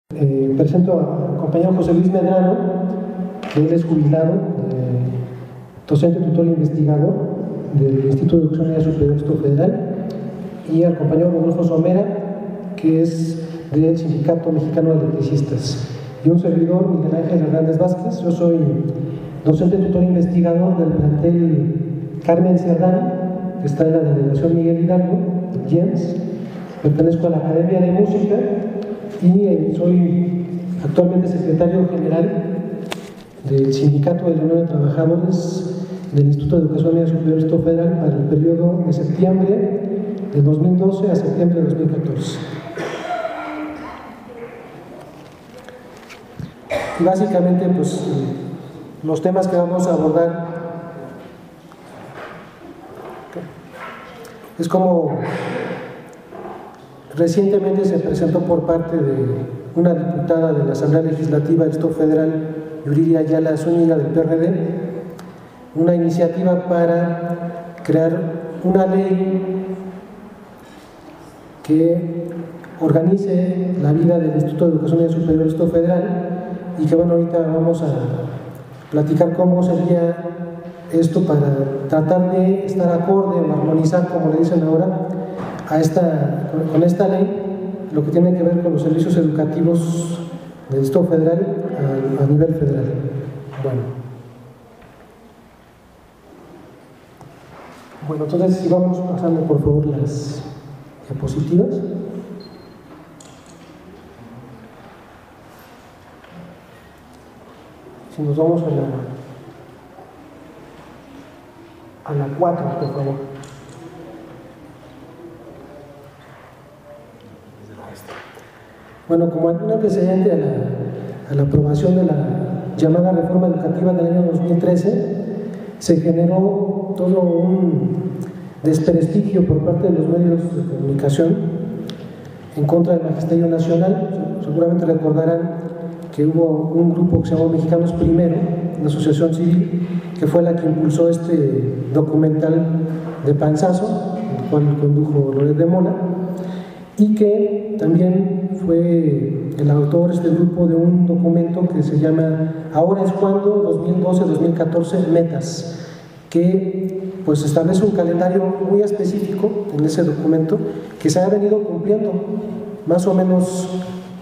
Presento al compañero José Luis Medrano, que él es jubilado, docente, tutor e investigador del Instituto de Educación Media Superior Federal, y al compañero Rodolfo Somera, que es del Sindicato Mexicano de Electricistas, y un servidor, Miguel Ángel Hernández Vázquez. Yo soy docente, tutor e investigador del plantel Carmen Cerdán, que está en la delegación Miguel Hidalgo, del IEMS. Pertenezco a la Academia de Música y soy actualmente secretario general del Sindicato de la Unión de Trabajadores del Instituto de Educación Media Superior Federal para el periodo de septiembre de 2012 a septiembre de 2014. Y básicamente, pues, los temas que vamos a abordar es como recientemente se presentó por parte de una diputada de la Asamblea Legislativa del Estado Federal, Yuriria Ayala Zúñiga, del PRD, una iniciativa para crear una ley que organice la vida del Instituto de Educación Media Superior del Estado Federal, y que, bueno, ahorita vamos a platicar cómo sería esto para tratar de estar acorde o armonizar, como le dicen ahora, con esta ley, lo que tiene que ver con los servicios educativos del Estado Federal a nivel federal. Bueno, entonces, si vamos pasando por favor las diapositivas. Si nos vamos a la 4, por favor. Bueno, como un antecedente a la aprobación de la llamada reforma educativa del año 2013, se generó todo un desprestigio por parte de los medios de comunicación en contra del Magisterio Nacional. Seguramente recordarán que hubo un grupo que se llamó Mexicanos Primero, una asociación civil, que fue la que impulsó este documental de Panzazo, el cual condujo Loret de Mola, y que también fue el autor, este grupo, de un documento que se llama Ahora es cuando, 2012-2014, Metas, que pues establece un calendario muy específico en ese documento que se ha venido cumpliendo, más o menos.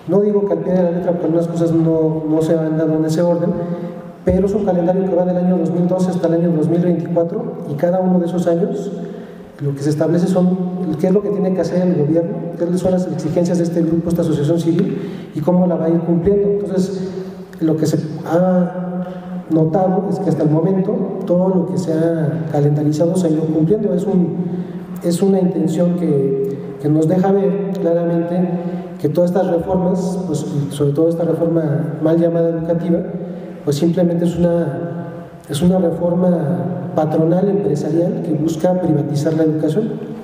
No digo que al pie de la letra, porque algunas cosas no se han dado en ese orden, pero es un calendario que va del año 2012 hasta el año 2024, y cada uno de esos años lo que se establece son qué es lo que tiene que hacer el gobierno, qué son las exigencias de este grupo, esta asociación civil, y cómo la va a ir cumpliendo. Entonces, lo que se ha notado es que hasta el momento todo lo que se ha calendarizado se ha ido cumpliendo. Es una intención que nos deja ver claramente que todas estas reformas, pues, sobre todo esta reforma mal llamada educativa, pues simplemente es una reforma patronal, empresarial, que busca privatizar la educación.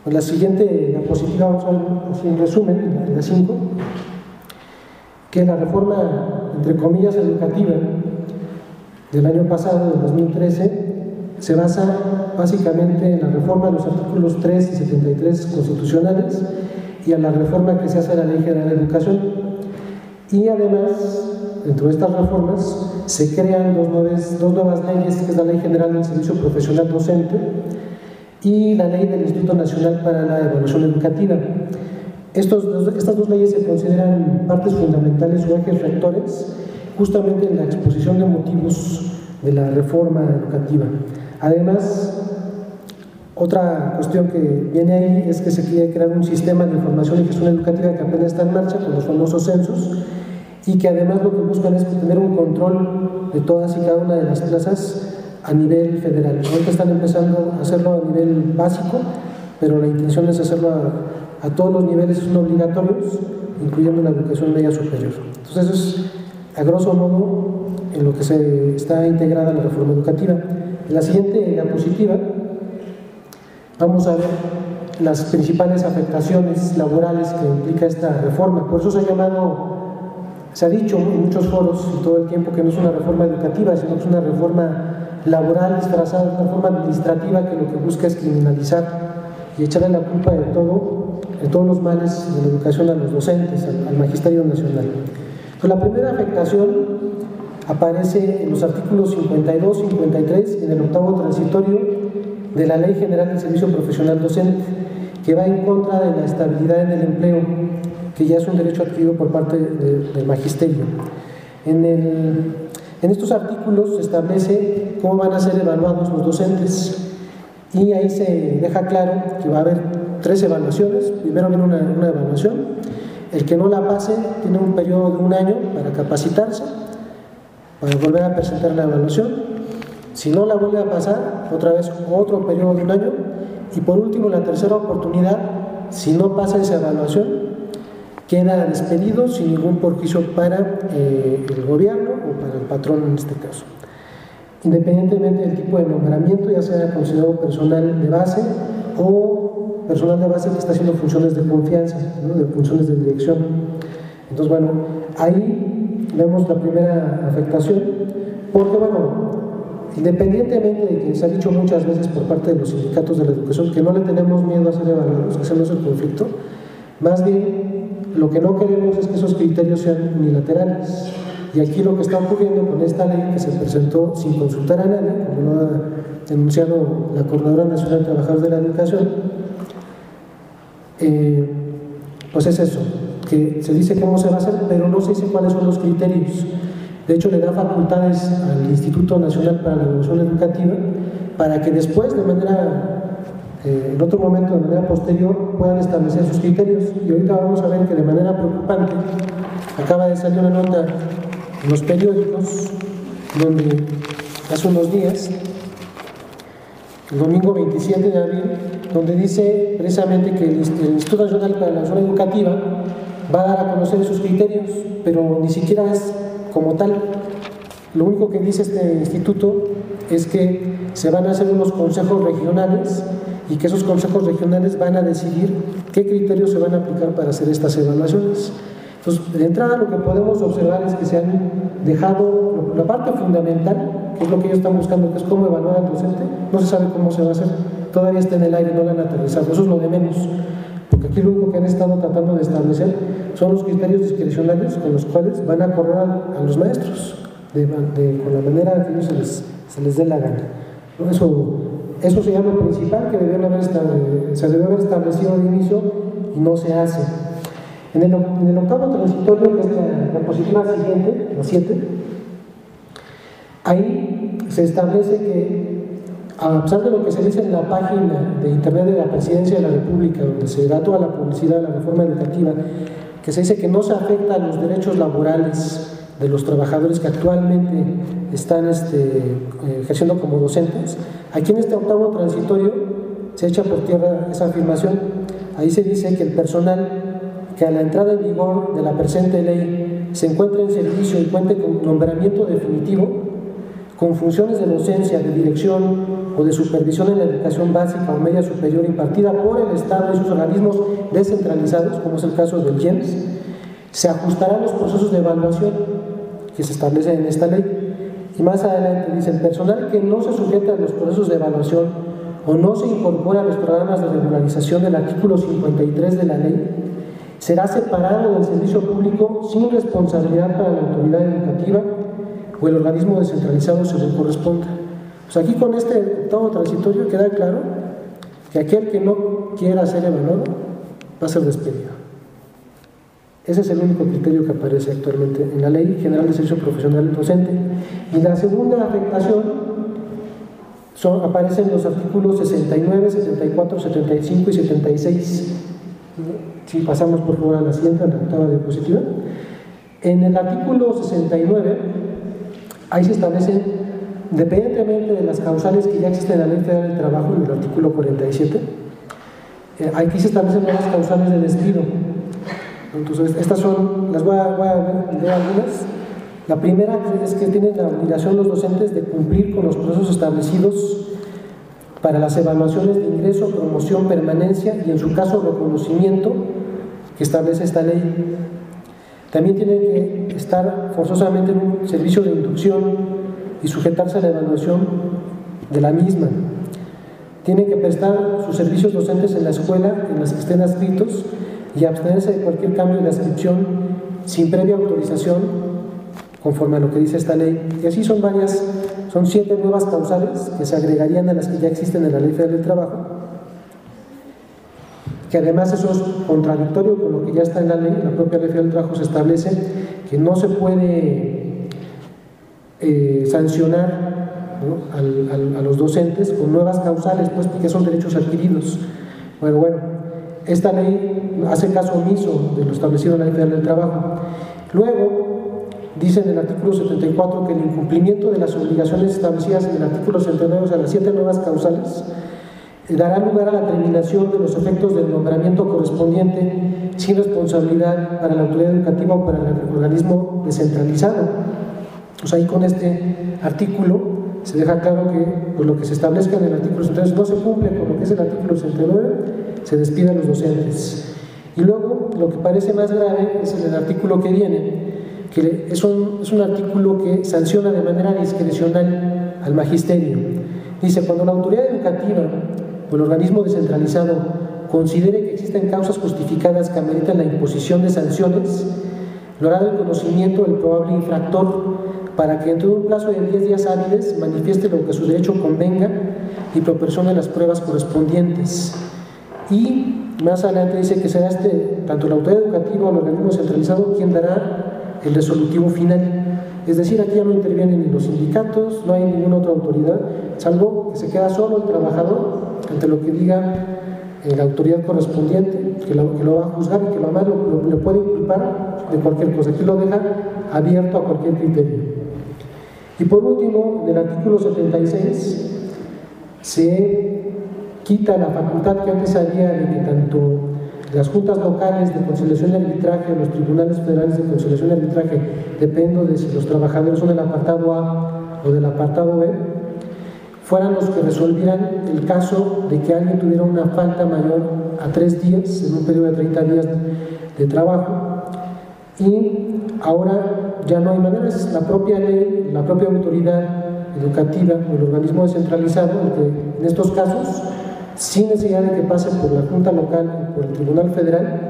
En la siguiente diapositiva vamos a ver así en resumen, en la 5, que la reforma, entre comillas, educativa del año pasado, del 2013, se basa básicamente en la reforma de los artículos 3 y 73 constitucionales y a la reforma que se hace a la Ley General de Educación. Y además, dentro de estas reformas, se crean dos nuevas leyes, que es la Ley General del Servicio Profesional Docente y la Ley del Instituto Nacional para la Evaluación Educativa. Estas dos leyes se consideran partes fundamentales o ejes rectores justamente en la exposición de motivos de la reforma educativa. Además, otra cuestión que viene ahí es que se quiere crear un sistema de información y gestión educativa que apenas está en marcha, con los famosos censos, y que además lo que buscan es tener un control de todas y cada una de las plazas a nivel federal. Ahorita están empezando a hacerlo a nivel básico, pero la intención es hacerlo a todos los niveles, son obligatorios, incluyendo la educación media superior. Entonces, eso es, a grosso modo, en lo que se está integrada la reforma educativa. En la siguiente diapositiva vamos a ver las principales afectaciones laborales que implica esta reforma. Por eso se ha dicho en muchos foros y todo el tiempo que no es una reforma educativa, sino que es una reforma laboral disfrazada, una reforma administrativa que lo que busca es criminalizar y echarle la culpa de todo todos los males de la educación a los docentes, al Magisterio Nacional. Entonces, la primera afectación aparece en los artículos 52, 53 y en el octavo transitorio de la Ley General del Servicio Profesional Docente, que va en contra de la estabilidad en el empleo, que ya es un derecho adquirido por parte del magisterio. En estos artículos se establece cómo van a ser evaluados los docentes y ahí se deja claro que va a haber 3 evaluaciones. Primero viene una evaluación, el que no la pase tiene un periodo de 1 año para capacitarse, para volver a presentar la evaluación. Si no la vuelve a pasar, otra vez otro periodo de 1 año, y por último, la tercera oportunidad, si no pasa esa evaluación, queda despedido sin ningún perjuicio para el gobierno o para el patrón en este caso, independientemente del tipo de nombramiento, ya sea considerado personal de base o personal de base que está haciendo funciones de confianza, ¿no?, de funciones de dirección. Entonces, bueno, ahí vemos la primera afectación, porque, bueno, independientemente de que se ha dicho muchas veces por parte de los sindicatos de la educación que no le tenemos miedo a ser evaluados, que ese no es el conflicto, más bien lo que no queremos es que esos criterios sean unilaterales. Y aquí lo que está ocurriendo con esta ley que se presentó sin consultar a nadie, como lo ha denunciado la Coordinadora Nacional de Trabajadores de la Educación, pues es eso, que se dice cómo se va a hacer, pero no se dice cuáles son los criterios. De hecho, le da facultades al Instituto Nacional para la Evaluación Educativa para que después, de manera, en otro momento, de manera posterior, puedan establecer sus criterios. Y ahorita vamos a ver que de manera preocupante acaba de salir una nota en los periódicos donde hace unos días, el domingo 27 de abril, donde dice precisamente que el Instituto Nacional para la Evaluación Educativa va a dar a conocer sus criterios, pero ni siquiera es como tal. Lo único que dice este instituto es que se van a hacer unos consejos regionales y que esos consejos regionales van a decidir qué criterios se van a aplicar para hacer estas evaluaciones. Entonces, de entrada, lo que podemos observar es que se han dejado la parte fundamental, que es lo que ellos están buscando, que es cómo evaluar al docente. No se sabe cómo se va a hacer, todavía está en el aire, no lo han aterrizado. Eso es lo de menos, porque aquí lo único que han estado tratando de establecer son los criterios discrecionales con los cuales van a correr a los maestros con la manera que ellos se les dé la gana. Eso sería lo principal que se debió haber establecido de inicio y no se hace. En el octavo transitorio, que es la diapositiva siguiente, la 7, ahí se establece que, a pesar de lo que se dice en la página de internet de la Presidencia de la República, donde se da toda la publicidad de la reforma educativa, que se dice que no se afecta a los derechos laborales de los trabajadores que actualmente están ejerciendo como docentes, aquí en este octavo transitorio se echa por tierra esa afirmación. Ahí se dice que el personal que a la entrada en vigor de la presente ley se encuentre en servicio y cuente con nombramiento definitivo, con funciones de docencia, de dirección o de supervisión en la educación básica o media superior impartida por el Estado y sus organismos descentralizados, como es el caso del IEMS, se ajustarán los procesos de evaluación que se establecen en esta ley. Y más adelante dice: el personal que no se sujeta a los procesos de evaluación o no se incorpora a los programas de regularización del artículo 53 de la ley será separado del servicio público sin responsabilidad para la autoridad educativa o el organismo descentralizado según corresponda. Pues aquí con este octavo transitorio queda claro que aquel que no quiera ser evaluado va a ser despedido. Ese es el único criterio que aparece actualmente en la Ley General de Servicio Profesional Docente. Y la segunda afectación aparece en los artículos 69, 74, 75 y 76. Si pasamos por favor a la siguiente, a la octava diapositiva. En el artículo 69, ahí se establecen, independientemente de las causales que ya existen en la Ley Federal del Trabajo, en el artículo 47, aquí se establecen nuevas causales de despido. Entonces, estas son, las voy a leer algunas. La primera es que tienen la obligación los docentes de cumplir con los procesos establecidos para las evaluaciones de ingreso, promoción, permanencia y, en su caso, reconocimiento que establece esta ley. También tienen que estar forzosamente en un servicio de inducción y sujetarse a la evaluación de la misma. tienen que prestar sus servicios docentes en la escuela en las que estén adscritos y abstenerse de cualquier cambio de la adscripción sin previa autorización conforme a lo que dice esta ley. Y así son 7 nuevas causales que se agregarían a las que ya existen en la Ley Federal del Trabajo, que además eso es contradictorio con lo que ya está en la ley. La propia Ley Federal del Trabajo se establece que no se puede sancionar, ¿no?, a los docentes con nuevas causales, pues porque son derechos adquiridos. Bueno, esta ley hace caso omiso de lo establecido en la Ley Federal del Trabajo. Luego, dice en el artículo 74 que el incumplimiento de las obligaciones establecidas en el artículo 69, o sea, las 7 nuevas causales, dará lugar a la terminación de los efectos del nombramiento correspondiente sin responsabilidad para la autoridad educativa o para el organismo descentralizado. O sea, ahí con este artículo se deja claro que pues, lo que se establezca en el artículo 69 no se cumple con lo que es el artículo 69, se despide a los docentes. Y luego, lo que parece más grave es el artículo que viene, que es un artículo que sanciona de manera discrecional al magisterio. Dice, cuando la autoridad educativa o el organismo descentralizado considere que existen causas justificadas que ameritan la imposición de sanciones, lo hará del conocimiento del probable infractor para que dentro de un plazo de 10 días hábiles manifieste lo que su derecho convenga y proporcione las pruebas correspondientes. Y más adelante dice que será tanto la autoridad educativa o el organismo descentralizado quien dará el resolutivo final. Es decir, aquí ya no intervienen ni los sindicatos, no hay ninguna otra autoridad, salvo que se queda solo el trabajador ante lo que diga la autoridad correspondiente, que lo va a juzgar y que lo más le puede inculpar de cualquier cosa. Aquí lo deja abierto a cualquier criterio. Y por último, en el artículo 76 se quita la facultad que antes había de que tanto las juntas locales de conciliación y arbitraje, los tribunales federales de conciliación y arbitraje, dependiendo de si los trabajadores son del apartado A o del apartado B, fueran los que resolvieran el caso de que alguien tuviera una falta mayor a 3 días, en un periodo de 30 días de trabajo. Y ahora ya no hay maneras, la propia ley, la propia autoridad educativa o el organismo descentralizado, el que en estos casos, sin necesidad de que pase por la Junta Local o por el Tribunal Federal,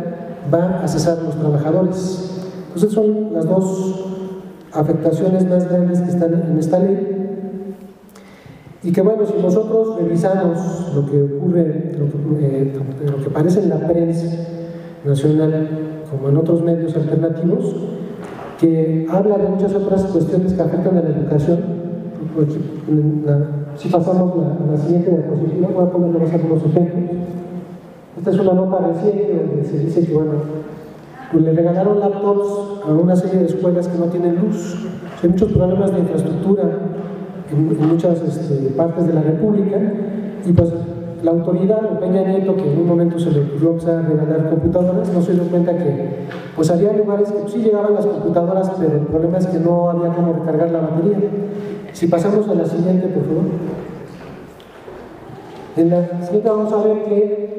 va a cesar a los trabajadores. Entonces son las 2 afectaciones más grandes que están en esta ley. Y que bueno, si nosotros revisamos lo que ocurre, lo que aparece en la prensa nacional como en otros medios alternativos, que habla de muchas otras cuestiones que afectan a la educación. Si pasamos a la siguiente diapositiva, voy a poner algunos ejemplos. Esta es una nota reciente donde se dice que bueno, pues le regalaron laptops a una serie de escuelas que no tienen luz. Hay muchos problemas de infraestructura en muchas partes de la República, y pues la autoridad, Peña Nieto, que en un momento se le ocurrió empezar a regalar computadoras, no se dio cuenta que pues había lugares que sí llegaban las computadoras, pero el problema es que no había cómo recargar la batería. Si pasamos a la siguiente, por favor. En la siguiente vamos a ver que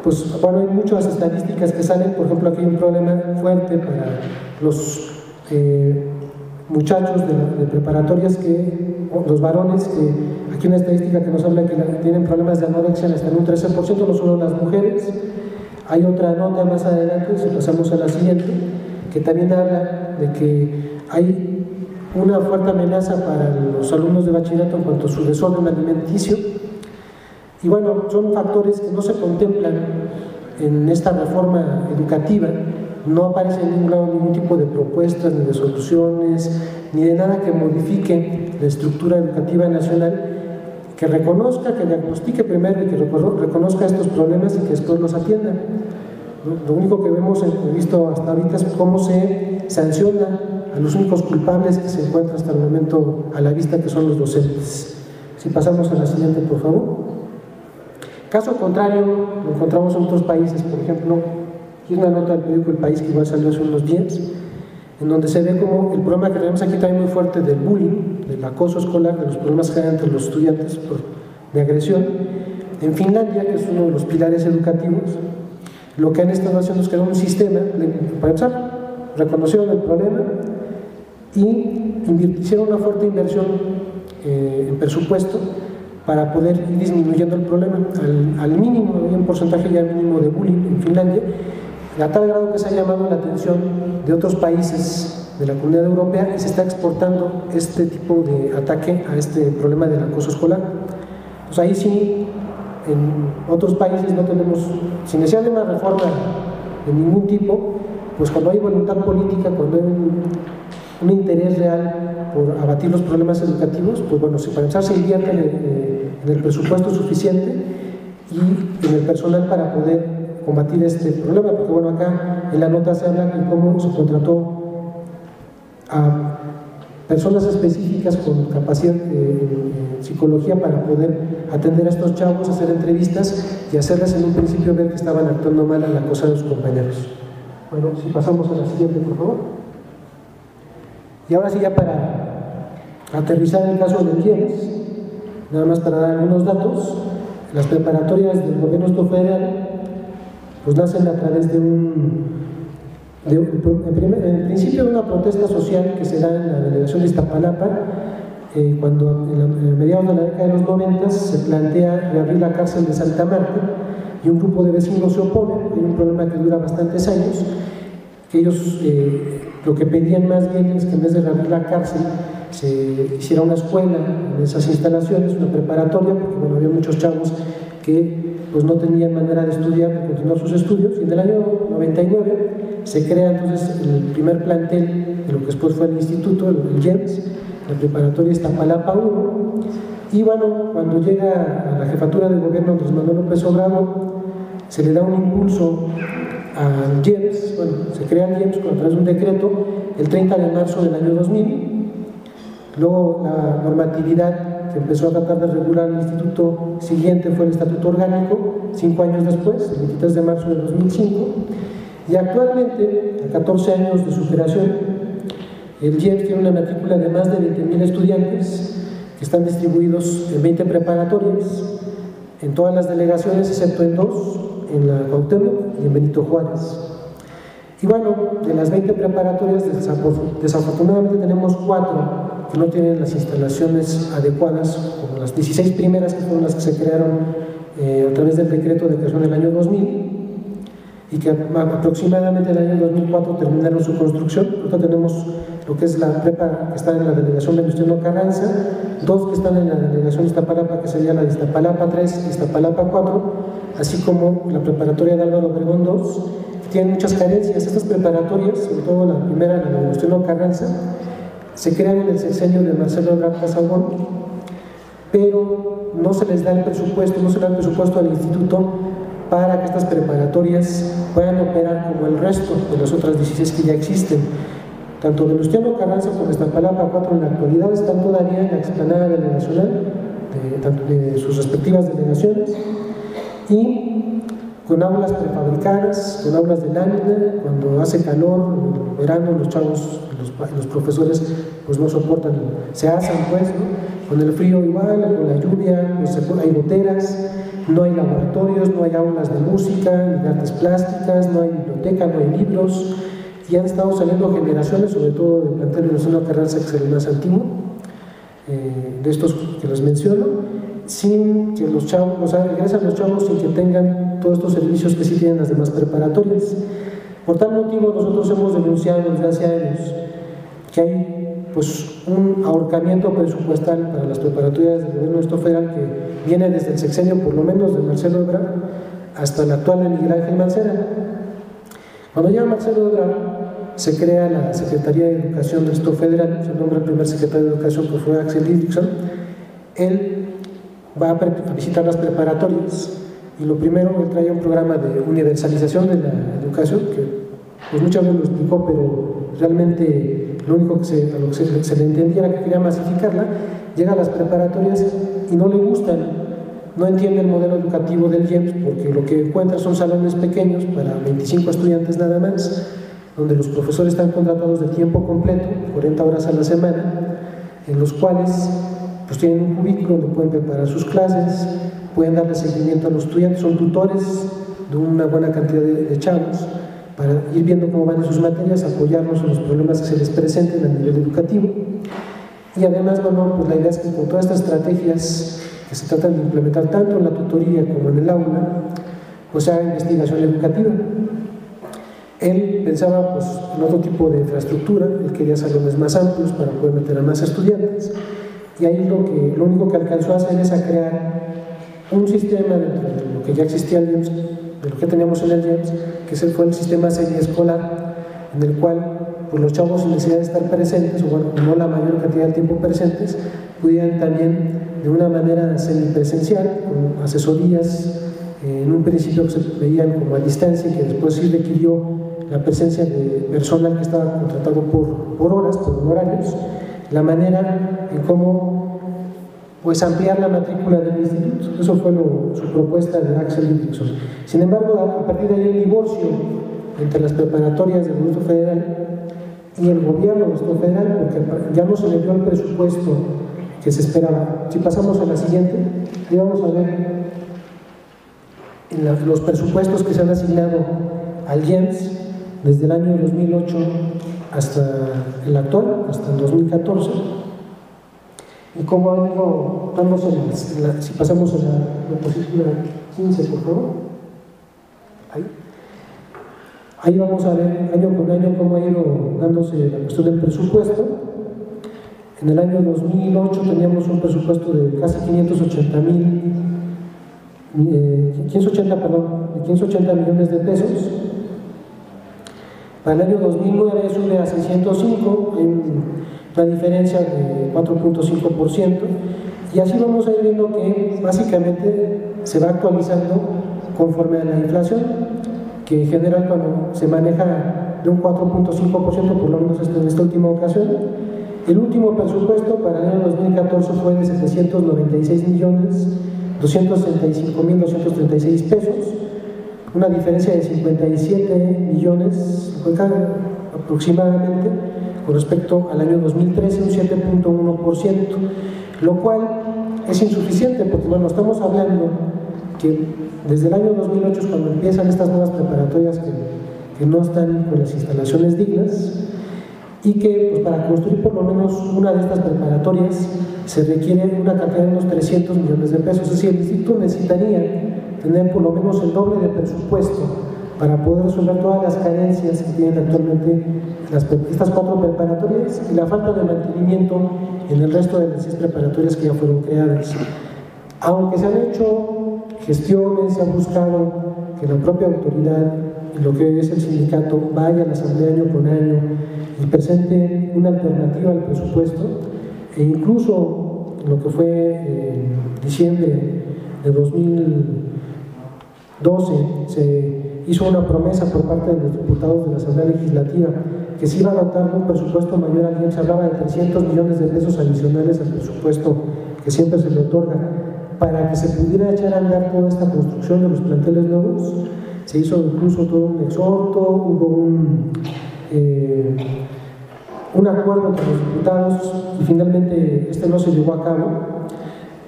pues bueno, hay muchas estadísticas que salen. Por ejemplo, aquí hay un problema fuerte para los muchachos de preparatorias, los varones, que aquí una estadística que nos habla que tienen problemas de anorexia hasta en un 13%, no solo las mujeres. Hay otra nota más adelante, si pasamos a la siguiente, que también habla de que hay una fuerte amenaza para los alumnos de bachillerato en cuanto a su desorden alimenticio. Y bueno, son factores que no se contemplan en esta reforma educativa. No aparece en ningún lado ningún tipo de propuestas, ni de soluciones, ni de nada que modifique la estructura educativa nacional, que reconozca, que diagnostique primero y que reconozca estos problemas y que después los atienda. Lo único que hemos visto hasta ahorita es cómo se sanciona a los únicos culpables que se encuentran hasta el momento a la vista, que son los docentes. Si pasamos a la siguiente, por favor. Caso contrario, lo encontramos en otros países. Por ejemplo, aquí es una nota del periódico El País que igual salió hace unos días, en donde se ve como el problema que tenemos aquí también muy fuerte del bullying, del acoso escolar, de los problemas que hay entre los estudiantes de agresión. En Finlandia, que es uno de los pilares educativos, lo que han estado haciendo es crear un sistema, para empezar, reconocieron el problema y hicieron una fuerte inversión en presupuesto para poder ir disminuyendo el problema al mínimo. Hay un porcentaje ya mínimo de bullying en Finlandia, a tal grado que se ha llamado la atención de otros países de la Comunidad Europea y se está exportando este tipo de ataque a este problema del acoso escolar. Pues ahí sí, en otros países no tenemos, sin necesidad de una reforma de ningún tipo, pues cuando hay voluntad política, cuando hay un interés real por abatir los problemas educativos, pues bueno, si para empezar se invierte en el presupuesto suficiente y en el personal para poder combatir este problema, porque bueno, acá en la nota se habla de cómo se contrató a personas específicas con capacidad de psicología para poder atender a estos chavos, hacer entrevistas y hacerles en un principio ver que estaban actuando mal a la cosa de sus compañeros. Bueno, si pasamos a la siguiente, por favor. Y ahora sí, ya para aterrizar el caso de Kiev, nada más para dar algunos datos, las preparatorias del gobierno federal pues nacen a través en principio de una protesta social que se da en la delegación de Iztapalapa, cuando en mediados de la década de los 90 se plantea reabrir la cárcel de Santa Marta y un grupo de vecinos se opone. Hay un problema que dura bastantes años, que ellos lo que pedían más bien es que en vez de reabrir la cárcel se hiciera una escuela en esas instalaciones, una preparatoria, porque bueno, había muchos chavos que pues no tenían manera de estudiar, de continuar sus estudios, y en el año 99 se crea entonces el primer plantel de lo que después fue el instituto, el GEMS, la preparatoria Iztapalapa 1, y bueno, cuando llega a la jefatura del gobierno Andrés Manuel López Obrador, se le da un impulso al GEMS, bueno, se crea el GEMS a través de un decreto el 30 de marzo del año 2000, luego la normatividad que empezó a tratar de regular el instituto siguiente fue el Estatuto Orgánico, 5 años después, el 23 de marzo del 2005, y actualmente, a 14 años de su creación, el GEMS tiene una matrícula de más de 20,000 estudiantes que están distribuidos en 20 preparatorias, en todas las delegaciones, excepto en 2, en la Cuauhtémoc y en Benito Juárez. Y bueno, de las 20 preparatorias, desafortunadamente tenemos 4 que no tienen las instalaciones adecuadas, como las 16 primeras que fueron las que se crearon a través del decreto de creación del año 2000 y que aproximadamente en el año 2004 terminaron su construcción. Ahorita tenemos lo que es la prepa que está en la delegación Venustiano Carranza, 2 que están en la delegación Iztapalapa, que sería la de Iztapalapa 3 y Iztapalapa 4, así como la preparatoria de Álvaro Obregón 2, que tienen muchas carencias. Estas preparatorias, sobre todo la primera, la de Venustiano Carranza, se crean en el sexenio de Marcelo Ebrard Casaubon, pero no se les da el presupuesto, no se da el presupuesto al instituto para que estas preparatorias puedan operar como el resto de las otras 16 que ya existen. Tanto Venustiano Carranza como Iztapalapa 4 en la actualidad están todavía en la explanada delegacional de sus respectivas delegaciones y con aulas prefabricadas, con aulas de lámina. Cuando hace calor, en verano, los chavos, los profesores pues no soportan, se asan pues, ¿no? Con el frío igual, con la lluvia, pues hay goteras, no hay laboratorios, no hay aulas de música, ni de artes plásticas, no hay biblioteca, no hay libros, y han estado saliendo generaciones, sobre todo del plantel de Venustiano Carranza, que es el más antiguo, de estos que les menciono, sin que los chavos, o sea, regresan los chavos sin que tengan todos estos servicios que sí tienen las demás preparatorias. Por tal motivo, nosotros hemos denunciado desde hace años que hay pues un ahorcamiento presupuestal para las preparatorias del gobierno federal que viene desde el sexenio, por lo menos, de Marcelo Ebrard hasta el actual de Miguel Ángel Mancera. Cuando llega Marcelo Ebrard, se crea la Secretaría de Educación del Estado Federal, se nombra el primer secretario de Educación, que fue Axel Dickinson. Él va a visitar las preparatorias y lo primero, él trae un programa de universalización de la educación, que pues muchas veces lo explicó, pero realmente lo único a lo que se le entendía era que quería masificarla. Llega a las preparatorias y no le gustan, no entiende el modelo educativo del GEMS, porque lo que encuentra son salones pequeños para 25 estudiantes nada más, donde los profesores están contratados de tiempo completo, 40 horas a la semana, en los cuales pues tienen un cubículo donde pueden preparar sus clases, pueden darle seguimiento a los estudiantes, son tutores de una buena cantidad de chavos, para ir viendo cómo van en sus materias, apoyarnos en los problemas que se les presenten a nivel educativo. Y además, bueno, pues la idea es que con todas estas estrategias que se tratan de implementar tanto en la tutoría como en el aula, pues se haga investigación educativa. Él pensaba pues, en otro tipo de infraestructura, él quería salones más amplios para poder meter a más estudiantes, y ahí lo único que alcanzó a hacer es a crear un sistema dentro de lo que ya existía el IEMS, de lo que teníamos en el IEMS, que fue el sistema semiescolar, en el cual pues, los chavos sin necesidad de estar presentes, o bueno, no la mayor cantidad de tiempo presentes, pudieran también de una manera semipresencial, con asesorías, en un principio se veían como a distancia, que después sí requirió la presencia de personal que estaba contratado por horas, por horarios, la manera en cómo pues ampliar la matrícula del instituto. Eso fue su propuesta de Axel Dickinson. Sin embargo, a partir de ahí el divorcio entre las preparatorias del Distrito Federal y el gobierno del Distrito Federal, porque ya no se le dio el presupuesto que se esperaba. Si pasamos a la siguiente, ahí vamos a ver los presupuestos que se han asignado al IEMS desde el año 2008 hasta el actual, hasta el 2014, y cómo han ido dándose si pasamos a la diapositiva 15, por favor. Ahí vamos a ver año con año cómo ha ido dándose la cuestión del presupuesto. En el año 2008 teníamos un presupuesto de casi 580 millones de pesos. Para el año 2009 sube a 605, hay una diferencia de 4.5%, y así vamos a ir viendo que básicamente se va actualizando conforme a la inflación, que en general cuando se maneja de un 4.5%, por lo menos en esta última ocasión. El último presupuesto para el año 2014 fue de 796.265.236 pesos, una diferencia de 57 millones aproximadamente con respecto al año 2013, un 7.1%, lo cual es insuficiente porque bueno, estamos hablando que desde el año 2008 es cuando empiezan estas nuevas preparatorias que no están con las instalaciones dignas, y que pues, para construir por lo menos una de estas preparatorias se requiere una cantidad de unos 300 millones de pesos. Es decir, el instituto necesitaría tener por lo menos el doble de presupuesto para poder resolver todas las carencias que tienen actualmente estas 4 preparatorias y la falta de mantenimiento en el resto de las 6 preparatorias que ya fueron creadas. Aunque se han hecho gestiones, se ha buscado que la propia autoridad y lo que es el sindicato vaya a la asamblea año con año y presente una alternativa al presupuesto, e incluso lo que fue diciembre de 2012 se hizo una promesa por parte de los diputados de la Asamblea Legislativa que se iba a dotar de un presupuesto mayor al IEMS. Se hablaba de 300 millones de pesos adicionales al presupuesto que siempre se le otorga para que se pudiera echar a andar toda esta construcción de los planteles nuevos. Se hizo incluso todo un exhorto, hubo un acuerdo entre los diputados y finalmente este no se llevó a cabo.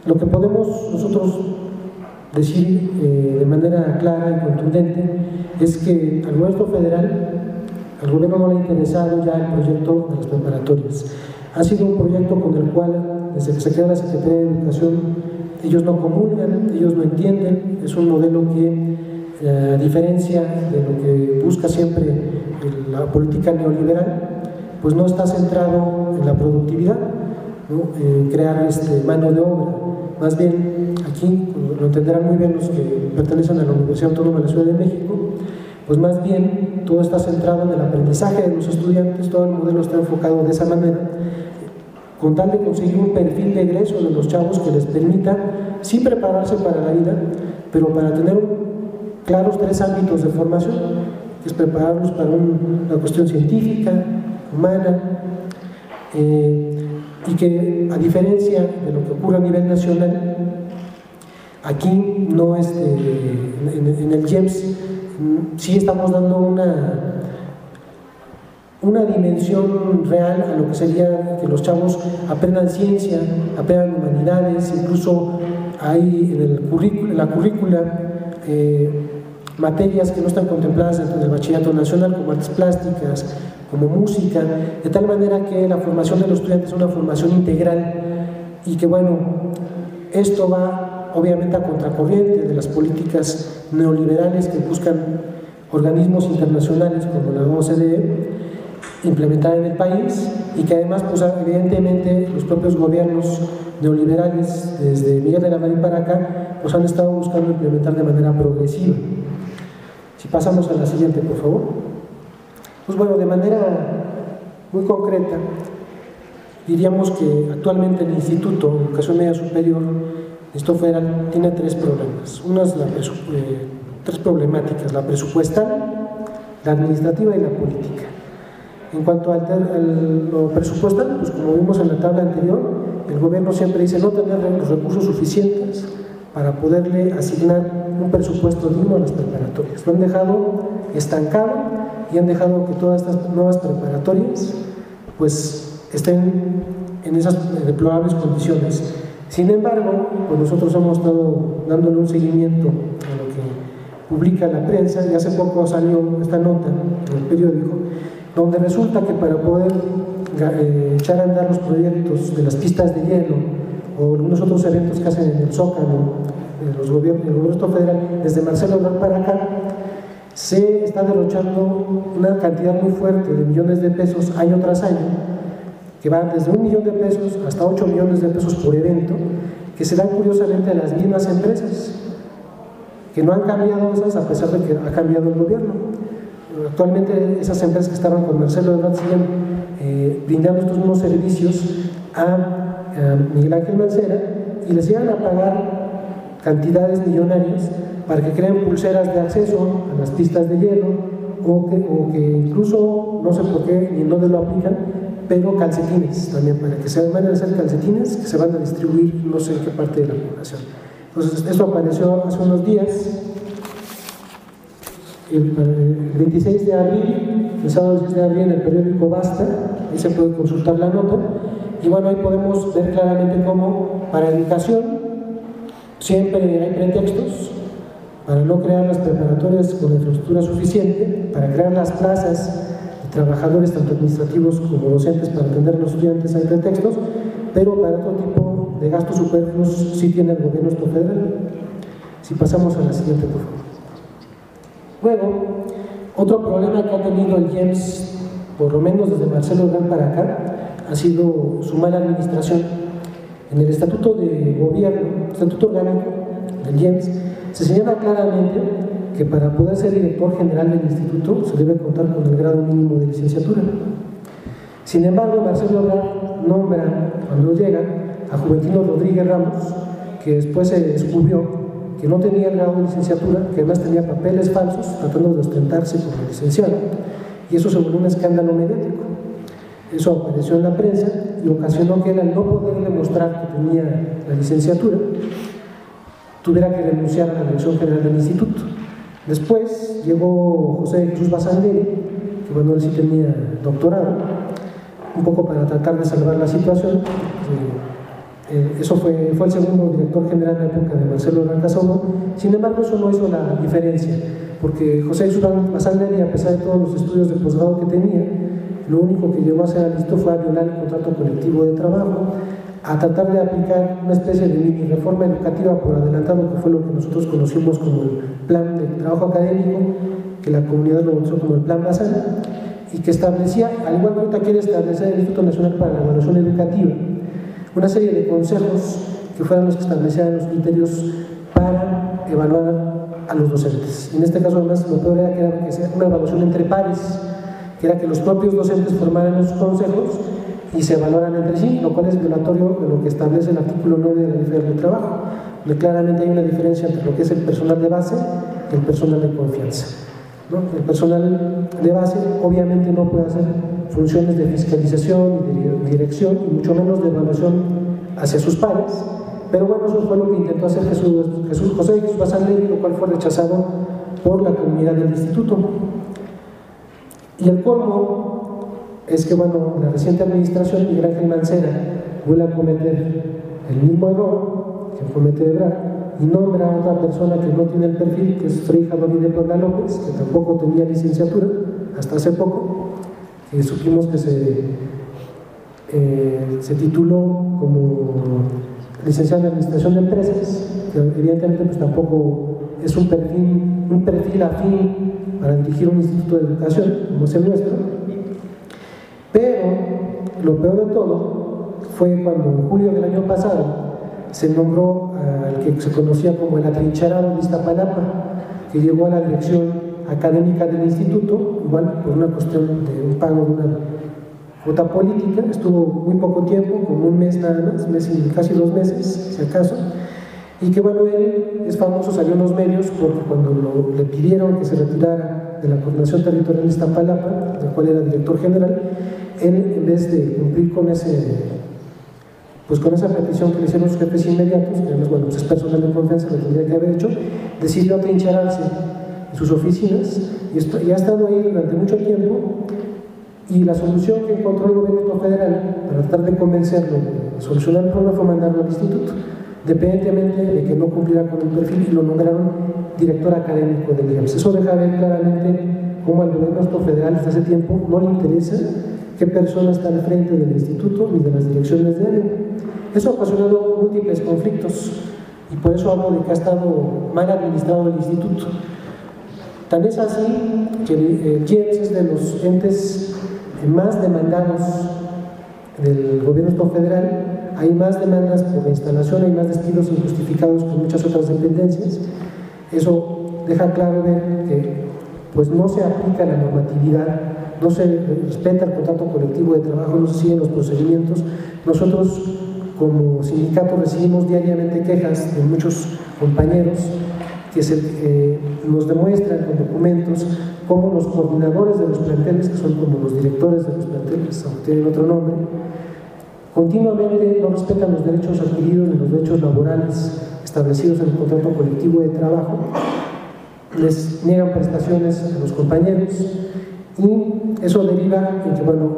Lo que podemos nosotros decir de manera clara y contundente es que al gobierno federal, al gobierno no le ha interesado ya el proyecto de las preparatorias. Ha sido un proyecto con el cual, desde que se crea la Secretaría de Educación, ellos no comulgan, ellos no entienden. Es un modelo que, a diferencia de lo que busca siempre la política neoliberal, pues no está centrado en la productividad, ¿no? En crear mano de obra. Más bien, aquí, lo entenderán muy bien los que pertenecen a la Universidad Autónoma de la Ciudad de México, pues más bien todo está centrado en el aprendizaje de los estudiantes, todo el modelo está enfocado de esa manera, con tal de conseguir un perfil de egreso de los chavos que les permita sí prepararse para la vida, pero para tener claros 3 ámbitos de formación, que es prepararlos para una cuestión científica, humana, y que a diferencia de lo que ocurre a nivel nacional, aquí no en el IEMS sí estamos dando una dimensión real a lo que sería que los chavos aprendan ciencia, aprendan humanidades. Incluso hay en la currícula materias que no están contempladas dentro del bachillerato nacional, como artes plásticas, como música, de tal manera que la formación de los estudiantes es una formación integral y que bueno, esto va obviamente a contracorriente de las políticas neoliberales que buscan organismos internacionales como la OCDE implementar en el país, y que además pues evidentemente los propios gobiernos neoliberales desde Miguel de la Madrid para acá pues han estado buscando implementar de manera progresiva. Si pasamos a la siguiente, por favor. Pues bueno, de manera muy concreta, diríamos que actualmente el Instituto de Educación Media Superior, Instituto Federal, tiene tres problemas. Una es tres problemáticas: la presupuestal, la administrativa y la política. En cuanto a lo presupuestal, pues como vimos en la tabla anterior, el gobierno siempre dice no tener los recursos suficientes para poderle asignar un presupuesto digno a las preparatorias. Lo han dejado estancado y han dejado que todas estas nuevas preparatorias pues estén en esas deplorables condiciones. Sin embargo, pues nosotros hemos estado dándole un seguimiento a lo que publica la prensa, y hace poco salió esta nota en el periódico donde resulta que para poder echar a andar los proyectos de las pistas de hielo o algunos otros eventos que hacen en el Zócalo, el gobierno federal, desde Marcelo Ebrard para acá, se está derrochando una cantidad muy fuerte de millones de pesos año tras año, que van desde 1 millón de pesos hasta 8 millones de pesos por evento, que se dan curiosamente a las mismas empresas, que no han cambiado esas a pesar de que ha cambiado el gobierno. Actualmente esas empresas que estaban con Marcelo Ebrard siguen brindando estos mismos servicios a Miguel Ángel Mancera, y les llegan a pagar cantidades millonarias para que creen pulseras de acceso a las pistas de hielo, o que incluso, no sé por qué ni en dónde lo aplican, pero calcetines también, para que se van a hacer calcetines que se van a distribuir no sé en qué parte de la población. Entonces, esto apareció hace unos días, el 26 de abril, el sábado 6 de abril, en el periódico Basta, ahí se puede consultar la nota, y bueno, ahí podemos ver claramente cómo para educación siempre hay pretextos para no crear las preparatorias con la infraestructura suficiente, para crear las plazas de trabajadores tanto administrativos como docentes para atender a los estudiantes, hay pretextos, pero para otro tipo de gastos superfluos sí tiene el gobierno federal. Si pasamos a la siguiente, por favor. Luego, otro problema que ha tenido el IEMS, por lo menos desde Marcelo Ebrard para acá, ha sido su mala administración. En el Estatuto de Gobierno, Estatuto Orgánico del IEMS, se señala claramente que para poder ser director general del instituto se debe contar con el grado mínimo de licenciatura. Sin embargo, Marcelo Ebrard nombra, cuando llega, a Juventino Rodríguez Ramos, que después se descubrió que no tenía el grado de licenciatura, que además tenía papeles falsos, tratando de ostentarse como licenciado, y eso se volvió un escándalo mediático. Eso apareció en la prensa y ocasionó que él, al no poder demostrar que tenía la licenciatura, tuviera que renunciar a la dirección general del instituto. Después llegó José Jesús Basandelli, que bueno, él sí tenía doctorado, un poco para tratar de salvar la situación. Eso fue el segundo director general en la época de Marcelo Ebrard Casaubon. Sin embargo, eso no hizo la diferencia, porque José Jesús Basandelli, a pesar de todos los estudios de posgrado que tenía, lo único que llegó a hacer al instituto fue a violar el contrato colectivo de trabajo, a tratar de aplicar una especie de mini reforma educativa por adelantado, que fue lo que nosotros conocimos como el plan de trabajo académico, que la comunidad lo bautizó como el plan Bazán, y que establecía, al igual que ahorita quiere establecer el Instituto Nacional para la Evaluación Educativa, una serie de consejos que fueran los que establecieran los criterios para evaluar a los docentes. En este caso, además, lo peor era que sea una evaluación entre pares, que era que los propios docentes formaran los consejos y se valoran entre sí, lo cual es violatorio de lo que establece el artículo 9 de la Ley Federal del Trabajo, donde claramente hay una diferencia entre lo que es el personal de base y el personal de confianza, ¿no? El personal de base obviamente no puede hacer funciones de fiscalización y de dirección, y mucho menos de evaluación hacia sus pares, pero bueno, eso fue lo que intentó hacer José Jesús Basandelli, lo cual fue rechazado por la comunidad del instituto. Y el colmo es que, bueno, la reciente administración, Miguel Ángel Mancera, vuelve a cometer el mismo error que comete Ebrard y nombra a otra persona que no tiene el perfil, que es Frei Javier de Puebla López, que tampoco tenía licenciatura hasta hace poco, que supimos que se tituló como licenciado en Administración de Empresas, que evidentemente pues tampoco es un perfil afín para dirigir un instituto de educación como es el nuestro. Pero lo peor de todo fue cuando en julio del año pasado se nombró al que se conocía como el atrincherado de Iztapalapa, que llegó a la dirección académica del instituto, igual por una cuestión de un pago de una cuota política. Estuvo muy poco tiempo, como un mes nada más, casi 2 meses, si acaso, y que bueno, él es famoso, salió en los medios porque cuando le pidieron que se retirara de la Coordinación Territorial de Iztapalapa, del cual era director general, él, en vez de cumplir con esa petición que le hicieron sus jefes inmediatos, que además, bueno, pues es personal de confianza, lo tendría que haber hecho, decidió atrincherarse en sus oficinas y ha estado ahí durante mucho tiempo. Y la solución que encontró el gobierno federal para tratar de convencerlo de solucionar el problema fue mandarlo al instituto, independientemente de que no cumpliera con el perfil, y lo nombraron director académico del IEMS. Eso deja ver claramente cómo al gobierno federal desde hace tiempo no le interesa qué persona está al frente del instituto ni de las direcciones de área. Eso ha ocasionado múltiples conflictos y por eso hablo de que ha estado mal administrado el instituto. Tan es así que el IEMS es de los entes más demandados del gobierno federal. Hay más demandas por la instalación, hay más despidos injustificados por muchas otras dependencias. Eso deja claro ver que pues no se aplica la normatividad, no se respeta el contrato colectivo de trabajo, no se siguen los procedimientos. Nosotros como sindicato recibimos diariamente quejas de muchos compañeros que nos demuestran con documentos cómo los coordinadores de los planteles, que son como los directores de los planteles, aunque tienen otro nombre, continuamente no respetan los derechos adquiridos ni los derechos laborales establecidos en el contrato colectivo de trabajo, les niegan prestaciones a los compañeros, y eso deriva en que, bueno,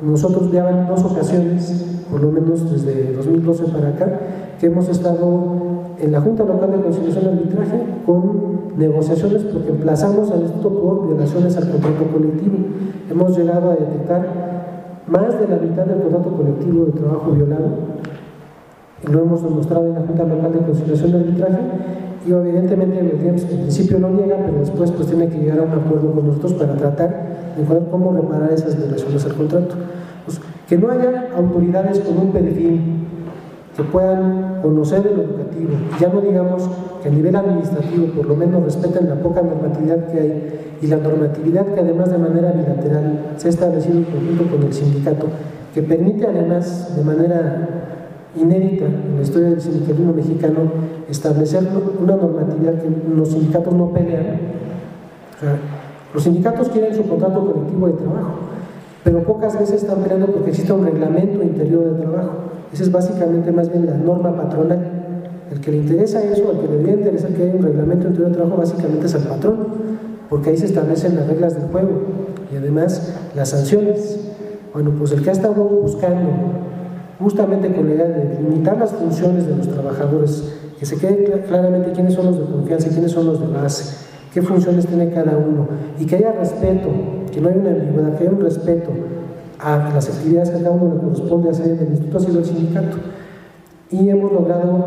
nosotros ya en 2 ocasiones, por lo menos desde 2012 para acá, que hemos estado en la Junta Local de Conciliación y Arbitraje con negociaciones porque emplazamos al instituto por violaciones al contrato colectivo. Hemos llegado a detectar más de la mitad del contrato colectivo de trabajo violado, y lo hemos demostrado en la Junta Local de Conciliación y Arbitraje, y evidentemente el IEMS en principio no niega, pero después pues tiene que llegar a un acuerdo con nosotros para tratar de ver cómo reparar esas violaciones al contrato. Pues, que no haya autoridades con un perfil que puedan conocer de lo educativo, ya no digamos que a nivel administrativo por lo menos respeten la poca normatividad que hay, y la normatividad que además de manera bilateral se ha establecido en conjunto con el sindicato, que permite además de manera inédita en la historia del sindicalismo mexicano establecer una normatividad que los sindicatos no pelean. O sea, los sindicatos quieren su contrato colectivo de trabajo, pero pocas veces están peleando porque existe un reglamento interior de trabajo. Esa es básicamente más bien la norma patronal. El que le interesa eso, al que le debería interesar que haya un reglamento interior de trabajo, básicamente es al patrón, porque ahí se establecen las reglas del juego y además las sanciones. Bueno, pues el que ha estado buscando justamente con la idea de limitar las funciones de los trabajadores, que se quede claramente quiénes son los de confianza y quiénes son los de base, qué funciones tiene cada uno, y que haya respeto, que no haya una ambigüedad, que haya un respeto a las actividades que a cada uno le corresponde hacer en el instituto, ha sido el sindicato. Y hemos logrado,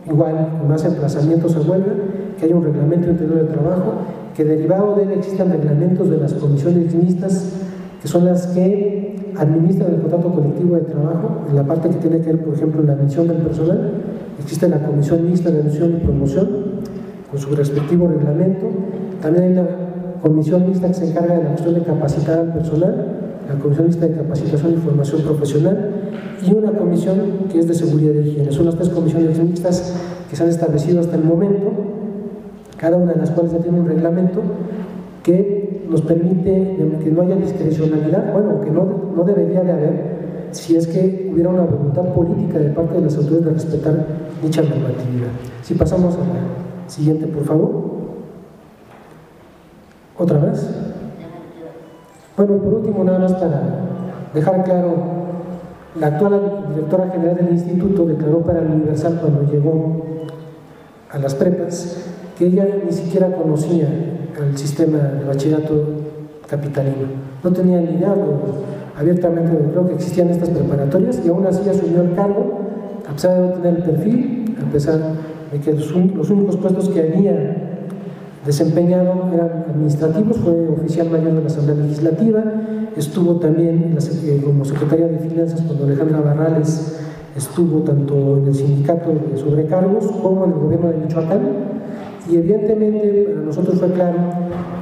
igual, con más emplazamientos a huelga, que haya un reglamento interior de trabajo, que derivado de él existan reglamentos de las comisiones mixtas, que son las que administran el contrato colectivo de trabajo, en la parte que tiene que ver, por ejemplo, en la admisión del personal. Existe la comisión mixta de admisión y promoción, con su respectivo reglamento. También hay una comisión mixta que se encarga de la cuestión de capacitar al personal, la comisión mixta de capacitación y formación profesional, y una comisión que es de seguridad y higiene. Son las 3 comisiones mixtas que se han establecido hasta el momento, cada una de las cuales ya tiene un reglamento que nos permite que no haya discrecionalidad, bueno, que no debería de haber, si es que hubiera una voluntad política de parte de las autoridades de respetar dicha normatividad. Si pasamos a la siguiente, por favor. ¿Otra vez? Bueno, y por último, nada más para dejar claro, la actual directora general del instituto declaró para el Universal cuando llegó a las prepas que ella ni siquiera conocía el sistema de bachillerato capitalino, no tenía ni idea abiertamente de lo que existían estas preparatorias, y aún así asumió el cargo a pesar de no tener el perfil, a pesar de que los únicos puestos que había desempeñado eran administrativos, fue oficial mayor de la Asamblea Legislativa, estuvo también como secretaria de Finanzas cuando Alejandra Barrales estuvo tanto en el sindicato de sobrecargos como en el gobierno de Michoacán, y evidentemente para nosotros fue claro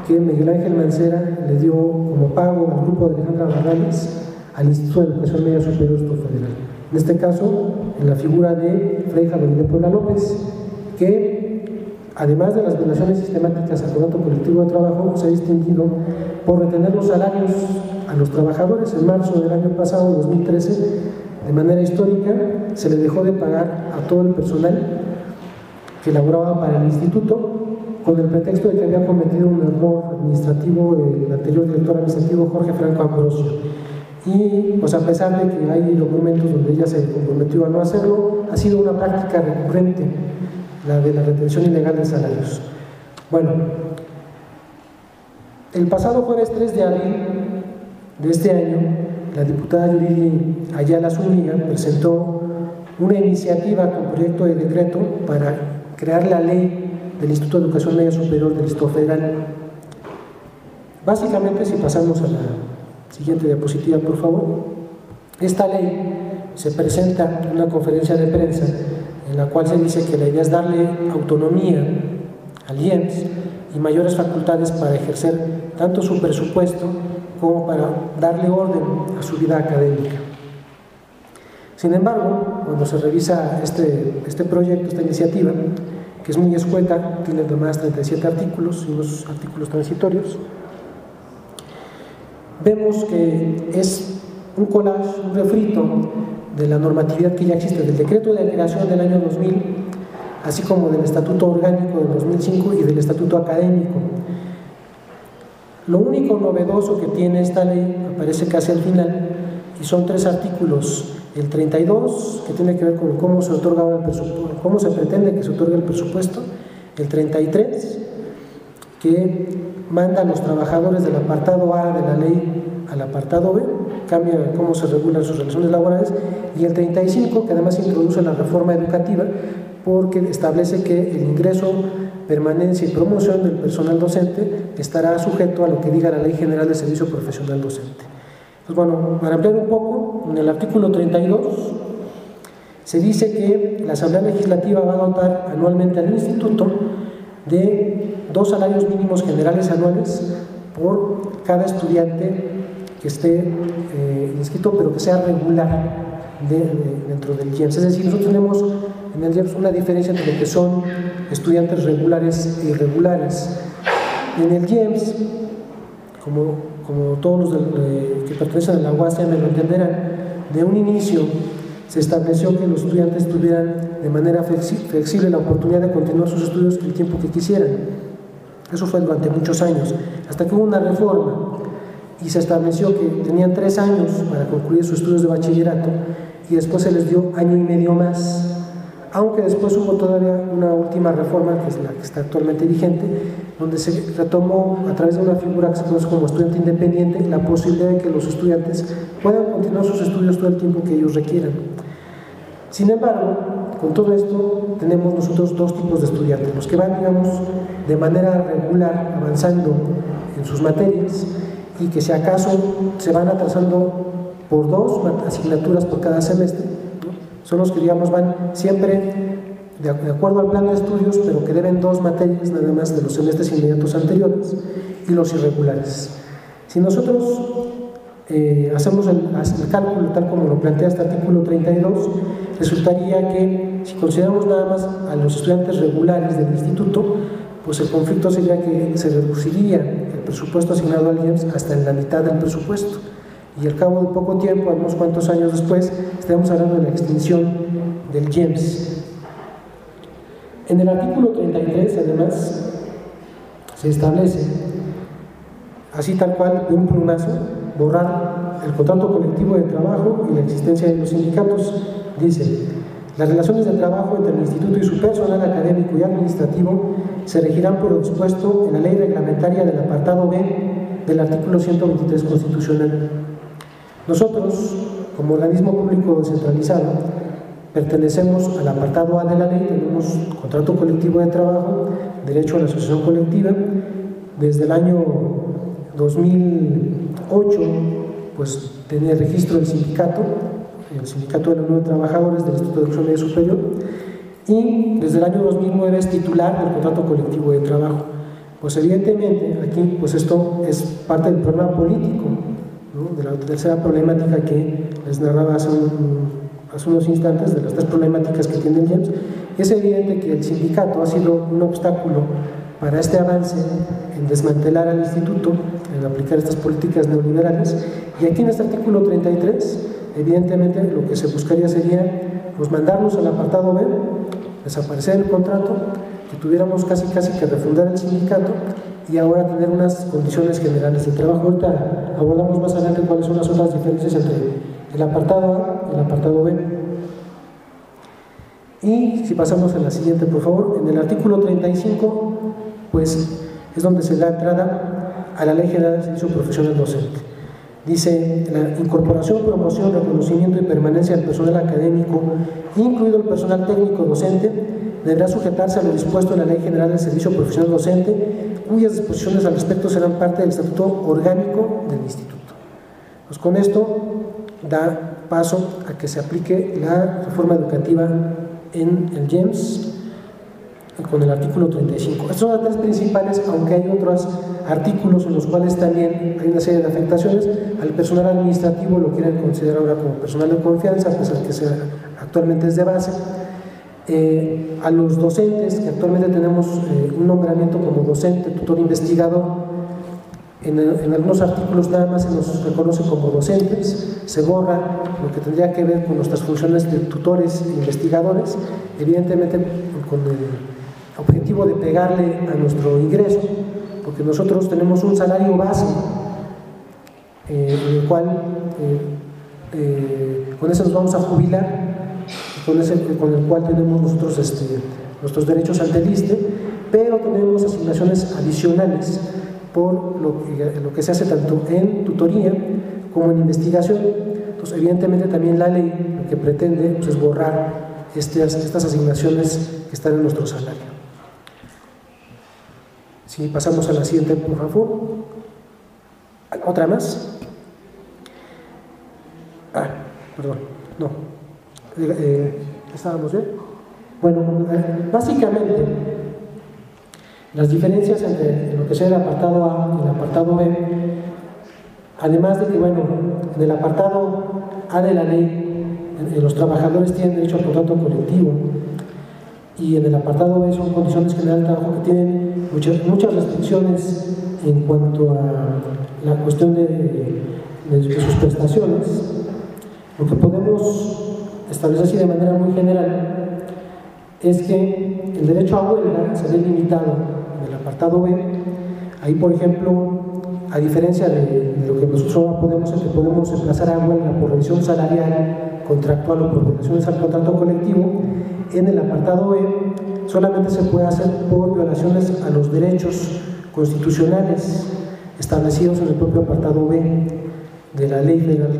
que Miguel Ángel Mancera le dio como pago al grupo de Alejandra Barrales al Instituto de Educación Media Superior Federal. En este caso, en la figura de Fray Javier de Puebla López, que además de las violaciones sistemáticas al contrato colectivo de trabajo, se ha distinguido por retener los salarios a los trabajadores. En marzo del año pasado, 2013, de manera histórica, se le dejó de pagar a todo el personal que laboraba para el instituto, con el pretexto de que había cometido un error administrativo el anterior director administrativo Jorge Franco Ambrosio. Y pues a pesar de que hay documentos donde ella se comprometió a no hacerlo, ha sido una práctica recurrente la de la retención ilegal de salarios. Bueno, el pasado jueves 3 de abril de este año, la diputada Yurili Ayala Zúñiga presentó una iniciativa con proyecto de decreto para crear la ley del Instituto de Educación Media Superior del Distrito Federal. Básicamente, si pasamos a la siguiente diapositiva, por favor, esta ley se presenta en una conferencia de prensa en la cual se dice que la idea es darle autonomía al IEMS y mayores facultades para ejercer tanto su presupuesto como para darle orden a su vida académica. Sin embargo, cuando se revisa este proyecto, esta iniciativa, que es muy escueta, tiene además 37 artículos y unos artículos transitorios, vemos que es un collage, un refrito de la normatividad que ya existe, del decreto de creación del año 2000, así como del estatuto orgánico del 2005 y del estatuto académico. Lo único novedoso que tiene esta ley aparece casi al final y son 3 artículos. El 32, que tiene que ver con cómo se otorga ahora el presupuesto, cómo se pretende que se otorgue el presupuesto. El 33, que manda a los trabajadores del apartado A de la ley al apartado B, cambia cómo se regulan sus relaciones laborales. Y el 35, que además introduce la reforma educativa, porque establece que el ingreso, permanencia y promoción del personal docente estará sujeto a lo que diga la Ley General de Servicio Profesional Docente. Pues bueno, para ampliar un poco, en el artículo 32 se dice que la Asamblea Legislativa va a dotar anualmente al Instituto de 2 salarios mínimos generales anuales por cada estudiante que esté inscrito, pero que sea regular dentro del IEMS. Es decir, nosotros tenemos en el IEMS una diferencia entre lo que son estudiantes regulares e irregulares. En el IEMS, como todos los que pertenecen a la UAS me lo entenderán, de un inicio se estableció que los estudiantes tuvieran de manera flexible la oportunidad de continuar sus estudios el tiempo que quisieran. Eso fue durante muchos años, hasta que hubo una reforma y se estableció que tenían 3 años para concluir sus estudios de bachillerato y después se les dio año y medio más, aunque después hubo todavía una última reforma, que es la que está actualmente vigente, donde se retomó a través de una figura que se conoce como estudiante independiente la posibilidad de que los estudiantes puedan continuar sus estudios todo el tiempo que ellos requieran. Sin embargo, con todo esto tenemos nosotros 2 tipos de estudiantes: los que van, digamos, de manera regular avanzando en sus materias y que si acaso se van atrasando por 2 asignaturas por cada semestre, ¿no? Son los que, digamos, van siempre de acuerdo al plan de estudios, pero que deben 2 materias nada más de los semestres inmediatos anteriores, y los irregulares. Si nosotros hacemos el cálculo tal como lo plantea este artículo 32, resultaría que si consideramos nada más a los estudiantes regulares del instituto, pues el conflicto sería que se reduciría el presupuesto asignado al IEMS hasta en la mitad del presupuesto, y al cabo de poco tiempo, unos cuantos años después, estaremos hablando de la extinción del IEMS. En el artículo 33, además, se establece, así tal cual, de un plumazo, borrar el contrato colectivo de trabajo y la existencia de los sindicatos. Dice: las relaciones de trabajo entre el instituto y su personal académico y administrativo se regirán por lo dispuesto en la ley reglamentaria del apartado B del artículo 123 constitucional. Nosotros, como organismo público descentralizado, pertenecemos al apartado A de la ley, tenemos contrato colectivo de trabajo, derecho a la asociación colectiva. Desde el año 2008, pues tenía registro del sindicato, el Sindicato de la Unión de Trabajadores del Instituto de Educación Media Superior, y desde el año 2009 es titular del contrato colectivo de trabajo. Pues evidentemente aquí pues esto es parte del problema político, ¿no? De la tercera problemática que les narraba hace unos instantes, de las tres problemáticas que tiene el GEMS. Es evidente que el sindicato ha sido un obstáculo para este avance en desmantelar al instituto, en aplicar estas políticas neoliberales, y aquí en este artículo 33 evidentemente lo que se buscaría sería pues mandarnos al apartado B, desaparecer el contrato, que tuviéramos casi que refundar el sindicato y ahora tener unas condiciones generales de trabajo. Ahorita abordamos más adelante cuáles son las otras diferencias entre el apartado A y el apartado B. Y si pasamos a la siguiente, por favor, en el artículo 35, pues es donde se da entrada a la Ley General del Servicio Profesional Docente. Dice: la incorporación, promoción, reconocimiento y permanencia del personal académico, incluido el personal técnico docente, deberá sujetarse a lo dispuesto en la Ley General del Servicio Profesional Docente, cuyas disposiciones al respecto serán parte del Estatuto Orgánico del Instituto. Pues con esto da paso a que se aplique la reforma educativa en el GEMS con el artículo 35. Estos son las tres principales, aunque hay otros artículos en los cuales también hay una serie de afectaciones. Al personal administrativo lo quieren considerar ahora como personal de confianza, a pesar que actualmente es de base. A los docentes, que actualmente tenemos un nombramiento como docente, tutor, investigador, en algunos artículos nada más se nos reconoce como docentes, se borra lo que tendría que ver con nuestras funciones de tutores e investigadores, evidentemente con el objetivo de pegarle a nuestro ingreso, porque nosotros tenemos un salario base en el cual con eso nos vamos a jubilar, con el cual tenemos nosotros nuestros derechos ante el ISSSTE, pero tenemos asignaciones adicionales por lo que se hace tanto en tutoría como en investigación. Entonces, evidentemente también la ley lo que pretende pues, es borrar estas asignaciones que están en nuestro salario. Si pasamos a la siguiente, por favor. ¿Otra más? Perdón, no. ¿Estábamos bien? Bueno, básicamente las diferencias entre lo que sea el apartado A y el apartado B, además de que, bueno, en el apartado A de la ley, los trabajadores tienen derecho al contrato colectivo, y en el apartado B son condiciones generales de trabajo que tienen muchas restricciones en cuanto a la cuestión de sus prestaciones. Lo que podemos establecer así de manera muy general es que el derecho a huelga se ve limitado en el apartado B. Ahí, por ejemplo, a diferencia de lo que nosotros ahora podemos emplazar a huelga por revisión salarial, contractual o por violaciones al contrato colectivo, en el apartado B solamente se puede hacer por violaciones a los derechos constitucionales establecidos en el propio apartado B de la ley federal,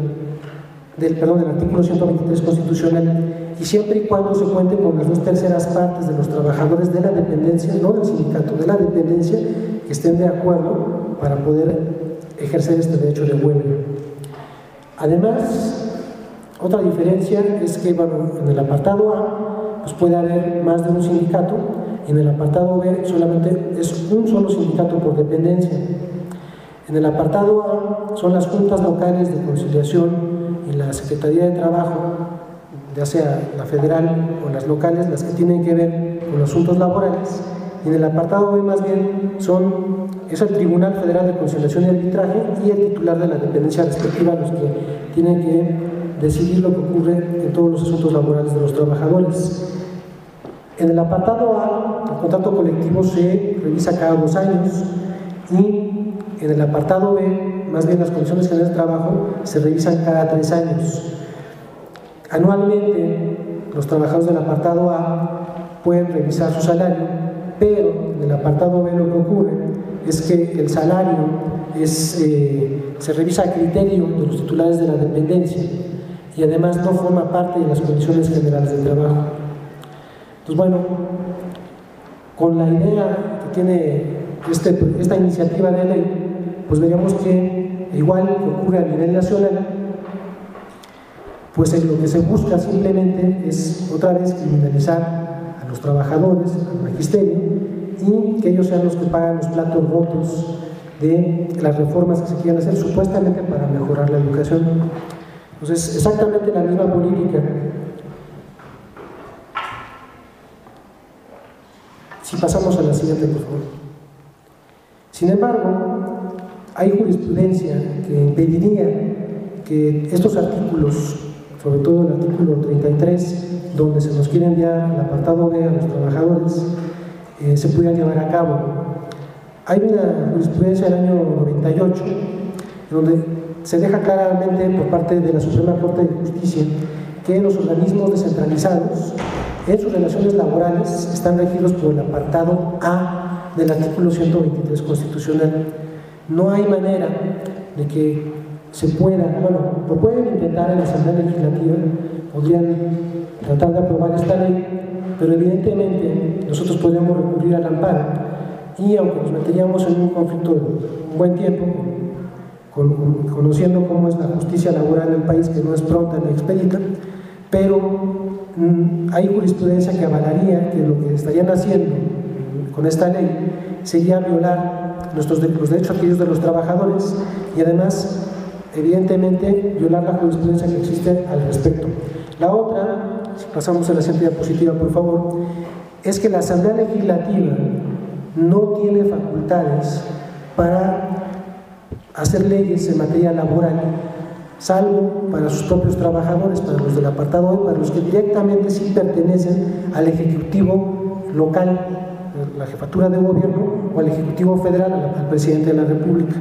del artículo 123 constitucional, y siempre y cuando se cuente con las 2/3 partes de los trabajadores de la dependencia, no del sindicato, de la dependencia, que estén de acuerdo para poder ejercer este derecho de huelga. Además, otra diferencia es que, bueno, en el apartado A pues puede haber más de un sindicato, y en el apartado B solamente es un solo sindicato por dependencia. En el apartado A son las juntas locales de conciliación y la Secretaría de Trabajo, ya sea la federal o las locales, las que tienen que ver con los asuntos laborales, y en el apartado B más bien es el Tribunal Federal de Conciliación y Arbitraje y el titular de la dependencia respectiva los que tienen que decidir lo que ocurre en todos los asuntos laborales de los trabajadores. En el apartado A, el contrato colectivo se revisa cada 2 años, y en el apartado B, más bien las condiciones generales de trabajo, se revisan cada 3 años. Anualmente, los trabajadores del apartado A pueden revisar su salario, pero en el apartado B lo que ocurre es que el salario se revisa a criterio de los titulares de la dependencia. y además no forma parte de las condiciones generales de trabajo. Entonces, bueno, con la idea que tiene esta iniciativa de ley, pues veríamos que, igual que ocurre a nivel nacional, pues lo que se busca simplemente es otra vez criminalizar a los trabajadores, al magisterio, y que ellos sean los que pagan los platos rotos de las reformas que se quieran hacer supuestamente para mejorar la educación. Entonces, exactamente la misma política. Si pasamos a la siguiente, por favor. Sin embargo, hay jurisprudencia que impediría que estos artículos, sobre todo el artículo 33, donde se nos quiere enviar el apartado B a los trabajadores, se pudieran llevar a cabo. Hay una jurisprudencia del año 98, donde se deja claramente por parte de la Suprema Corte de Justicia que los organismos descentralizados en sus relaciones laborales están regidos por el apartado A del artículo 123 constitucional. No hay manera de que se pueda, bueno, lo pueden intentar en la Asamblea Legislativa, podrían tratar de aprobar esta ley, pero evidentemente nosotros podríamos recurrir al amparo, y aunque nos meteríamos en un conflicto de un buen tiempo, conociendo cómo es la justicia laboral en el país, que no es pronta ni expedita, pero hay jurisprudencia que avalaría que lo que estarían haciendo con esta ley sería violar los derechos adquiridos de los trabajadores y además, evidentemente, violar la jurisprudencia que existe al respecto. La otra, si pasamos a la siguiente diapositiva, por favor, es que la Asamblea Legislativa no tiene facultades para hacer leyes en materia laboral, salvo para sus propios trabajadores, para los del apartado E, para los que directamente sí pertenecen al Ejecutivo local, la jefatura de gobierno, o al Ejecutivo federal, al presidente de la República.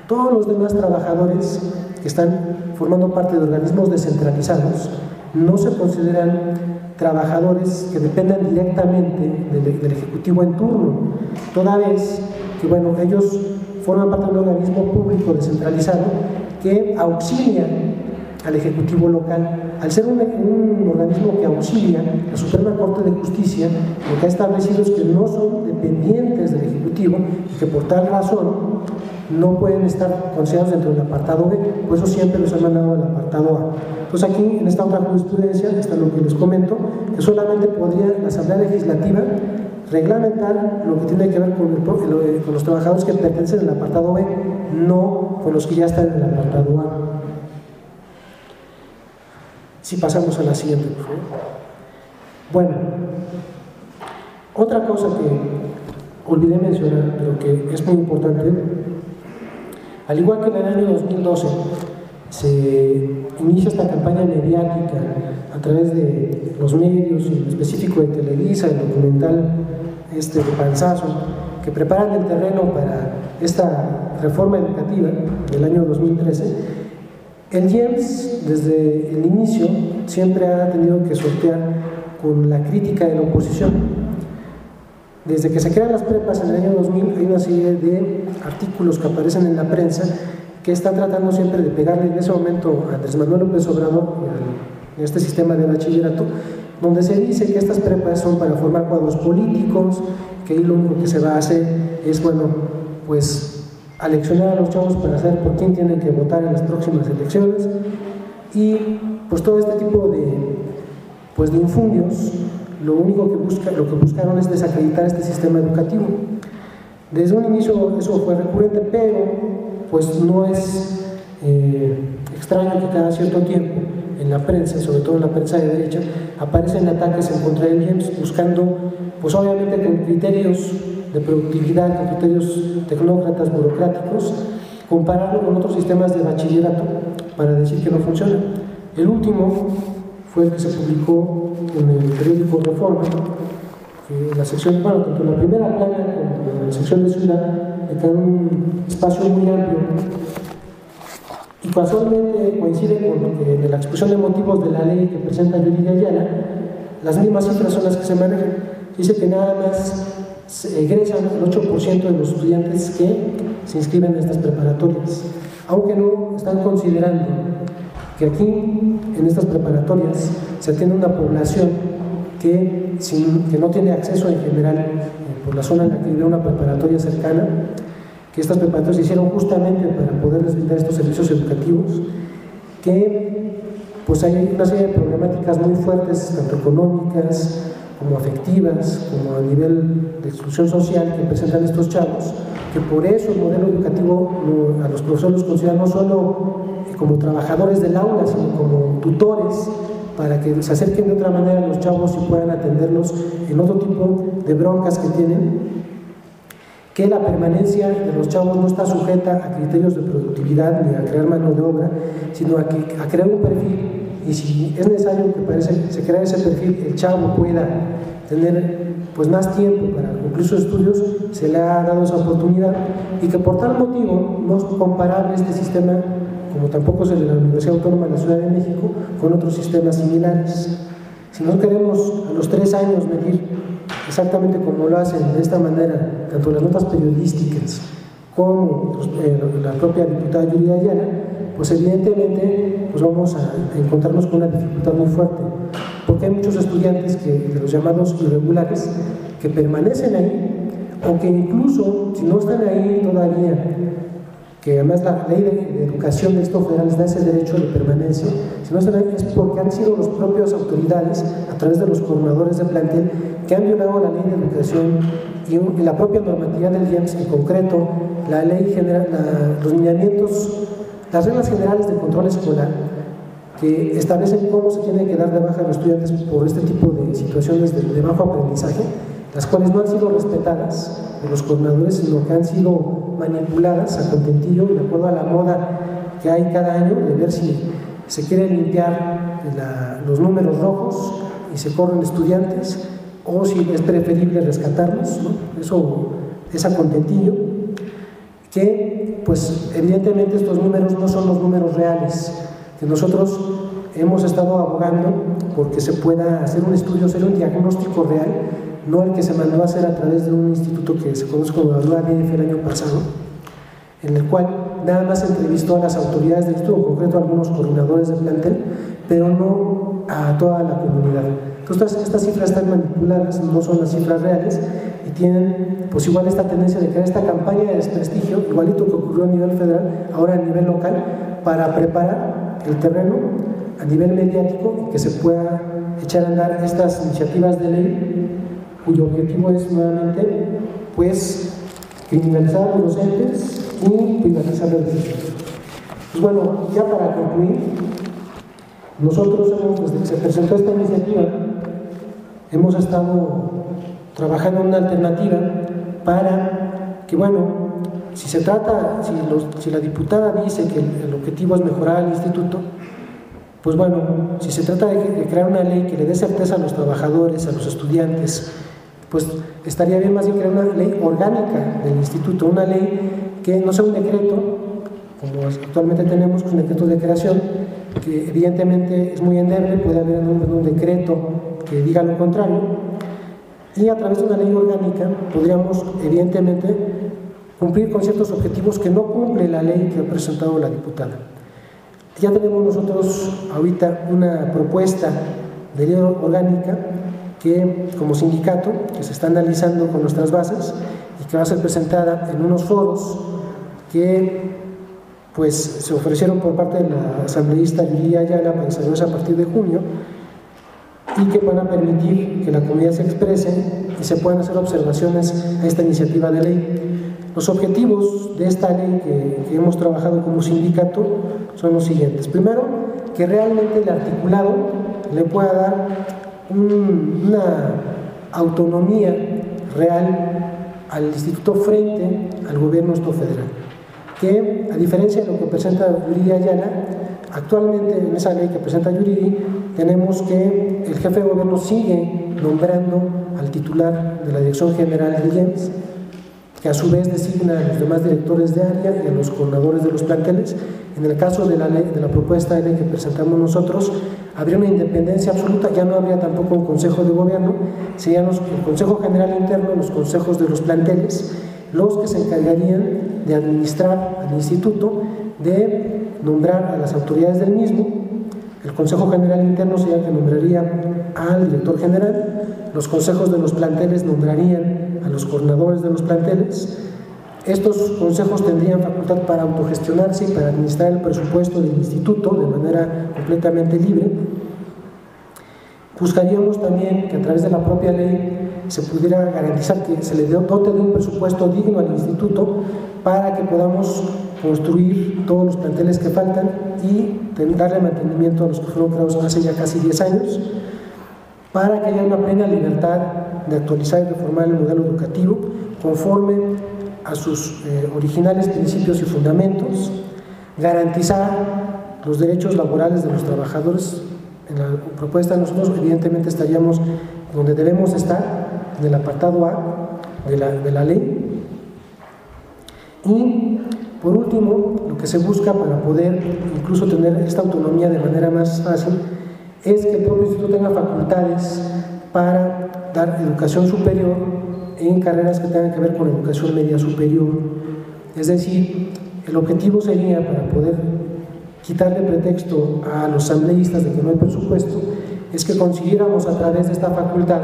Todos los demás trabajadores que están formando parte de organismos descentralizados no se consideran trabajadores que dependan directamente del Ejecutivo en turno, toda vez que, bueno, ellos forman parte de un organismo público descentralizado que auxilia al Ejecutivo local. Al ser un organismo que auxilia, la Suprema Corte de Justicia lo que ha establecido es que no son dependientes del Ejecutivo y que por tal razón no pueden estar considerados dentro del apartado B, por eso siempre los han mandado al apartado A. Entonces aquí, en esta otra jurisprudencia, está lo que les comento, que solamente podría la Asamblea Legislativa reglamentar lo que tiene que ver con los trabajadores que pertenecen al apartado B, no con los que ya están en el apartado A. Si pasamos a la siguiente, por favor. Bueno, otra cosa que olvidé mencionar, pero que es muy importante, al igual que en el año 2012 se inicia esta campaña mediática a través de los medios, en específico de Televisa, el documental de Panzazo, que preparan el terreno para esta reforma educativa del año 2013, el IEMS desde el inicio siempre ha tenido que sortear con la crítica de la oposición. Desde que se crean las prepas en el año 2000 hay una serie de artículos que aparecen en la prensa que están tratando siempre de pegarle en ese momento a Andrés Manuel López Obrador en este sistema de bachillerato, donde se dice que estas prepas son para formar cuadros políticos, que ahí lo único que se va a hacer es, bueno, pues aleccionar a los chavos para saber por quién tienen que votar en las próximas elecciones, y pues todo este tipo de infundios, lo que buscaron es desacreditar este sistema educativo. Desde un inicio eso fue recurrente, pero pues no es extraño que cada cierto tiempo en la prensa, sobre todo en la prensa de derecha, aparecen ataques en contra del IEMS, buscando, pues obviamente con criterios de productividad, con criterios tecnócratas, burocráticos, compararlo con otros sistemas de bachillerato para decir que no funciona. El último fue el que se publicó en el periódico Reforma, en la sección, bueno, tanto en la primera plana como en la sección de ciudad, que era un espacio muy amplio, y casualmente coincide con que en la exposición de motivos de la ley que presenta Yuridia Ayala, las mismas cifras son las que se manejan. Dice que nada más se egresan el 8% de los estudiantes que se inscriben en estas preparatorias, aunque no están considerando que aquí, en estas preparatorias, se atiende una población que no tiene acceso en general por la zona en la que vive una preparatoria cercana, que estas preparatorias se hicieron justamente para poderles brindar estos servicios educativos, que pues hay una serie de problemáticas muy fuertes, tanto económicas como afectivas, como a nivel de exclusión social que presentan estos chavos, que por eso el modelo educativo a los profesores los considera no solo como trabajadores del aula, sino como tutores, para que se acerquen de otra manera a los chavos y puedan atenderlos en otro tipo de broncas que tienen, que la permanencia de los chavos no está sujeta a criterios de productividad ni a crear mano de obra, sino a crear un perfil, y si es necesario que se crea ese perfil, el chavo pueda tener pues más tiempo para cumplir sus estudios, se le ha dado esa oportunidad, y que por tal motivo no es comparable este sistema, como tampoco es el de la Universidad Autónoma de la Ciudad de México, con otros sistemas similares. Si no queremos a los 3 años medir exactamente como lo hacen de esta manera, tanto las notas periodísticas como la propia diputada Yuri Ayala, pues evidentemente pues vamos a encontrarnos con una dificultad muy fuerte, porque hay muchos estudiantes de los llamados irregulares que permanecen ahí, o que incluso si no están ahí todavía, que además la ley de educación del Estado federal les da ese derecho de permanencia, si no están ahí es porque han sido las propias autoridades, a través de los coordinadores de plantel, que han violado la ley de educación y la propia normatividad del IEMS, en concreto la ley general, los lineamientos, las reglas generales de control escolar, que establecen cómo se tiene que dar de baja a los estudiantes por este tipo de situaciones de bajo aprendizaje, las cuales no han sido respetadas por los coordinadores, sino que han sido manipuladas a contentillo, de acuerdo a la moda que hay cada año, de ver si se quieren limpiar los números rojos y se corren estudiantes, o si es preferible rescatarlos, ¿no? Eso es a contentillo, que pues evidentemente estos números no son los números reales, que nosotros hemos estado abogando porque se pueda hacer un estudio, hacer un diagnóstico real, no el que se mandó a hacer a través de un instituto que se conoce como la UADF el año pasado, en el cual nada más entrevistó a las autoridades del instituto, en concreto a algunos coordinadores de plantel, pero no a toda la comunidad. Entonces estas cifras están manipuladas, no son las cifras reales, y tienen pues igual esta tendencia de crear esta campaña de desprestigio, igualito que ocurrió a nivel federal, ahora a nivel local, para preparar el terreno a nivel mediático y que se pueda echar a andar estas iniciativas de ley, cuyo objetivo es nuevamente pues criminalizar a los docentes y privatizar la educación. Pues bueno, ya para concluir, nosotros desde que se presentó esta iniciativa hemos estado trabajando en una alternativa para que, bueno, si la diputada dice que el objetivo es mejorar el instituto, pues bueno, si se trata de crear una ley que le dé certeza a los trabajadores, a los estudiantes, pues estaría bien más bien crear una ley orgánica del instituto, una ley que no sea un decreto, como actualmente tenemos, que es un decreto de creación, que evidentemente es muy endeble, puede haber un decreto que diga lo contrario, y a través de una ley orgánica podríamos evidentemente cumplir con ciertos objetivos que no cumple la ley que ha presentado la diputada. Ya tenemos nosotros ahorita una propuesta de ley orgánica que, como sindicato, que se está analizando con nuestras bases y que va a ser presentada en unos foros que pues se ofrecieron por parte de la asambleísta Yuri Ayala para desarrollarse a partir de junio, y que van a permitir que la comunidad se exprese y se puedan hacer observaciones a esta iniciativa de ley. Los objetivos de esta ley que hemos trabajado como sindicato son los siguientes. Primero, que realmente el articulado le pueda dar una autonomía real al instituto frente al gobierno federal, que a diferencia de lo que presenta Yuri Ayala, actualmente en esa ley que presenta Yuri tenemos que el jefe de gobierno sigue nombrando al titular de la Dirección General del IEMS, que a su vez designa a los demás directores de área y a los coordinadores de los planteles. En el caso de la propuesta de ley que presentamos nosotros, habría una independencia absoluta, ya no habría tampoco un consejo de gobierno, serían el Consejo General Interno, los consejos de los planteles, los que se encargarían de administrar al instituto, de nombrar a las autoridades del mismo. El Consejo General Interno sería el que nombraría al director general, los consejos de los planteles nombrarían a los coordinadores de los planteles. Estos consejos tendrían facultad para autogestionarse y para administrar el presupuesto del instituto de manera completamente libre. Buscaríamos también que a través de la propia ley se pudiera garantizar que se le dote de un presupuesto digno al instituto para que podamos construir todos los planteles que faltan y darle mantenimiento a los que fueron creados hace ya casi 10 años, para que haya una plena libertad de actualizar y reformar el modelo educativo conforme a sus originales principios y fundamentos, garantizar los derechos laborales de los trabajadores. En la propuesta nosotros evidentemente estaríamos donde debemos estar, en el apartado A de la ley. Y por último, lo que se busca para poder incluso tener esta autonomía de manera más fácil es que el propio instituto tenga facultades para dar educación superior en carreras que tengan que ver con educación media superior. Es decir, el objetivo sería, para poder quitarle pretexto a los asambleístas de que no hay presupuesto, es que consiguiéramos a través de esta facultad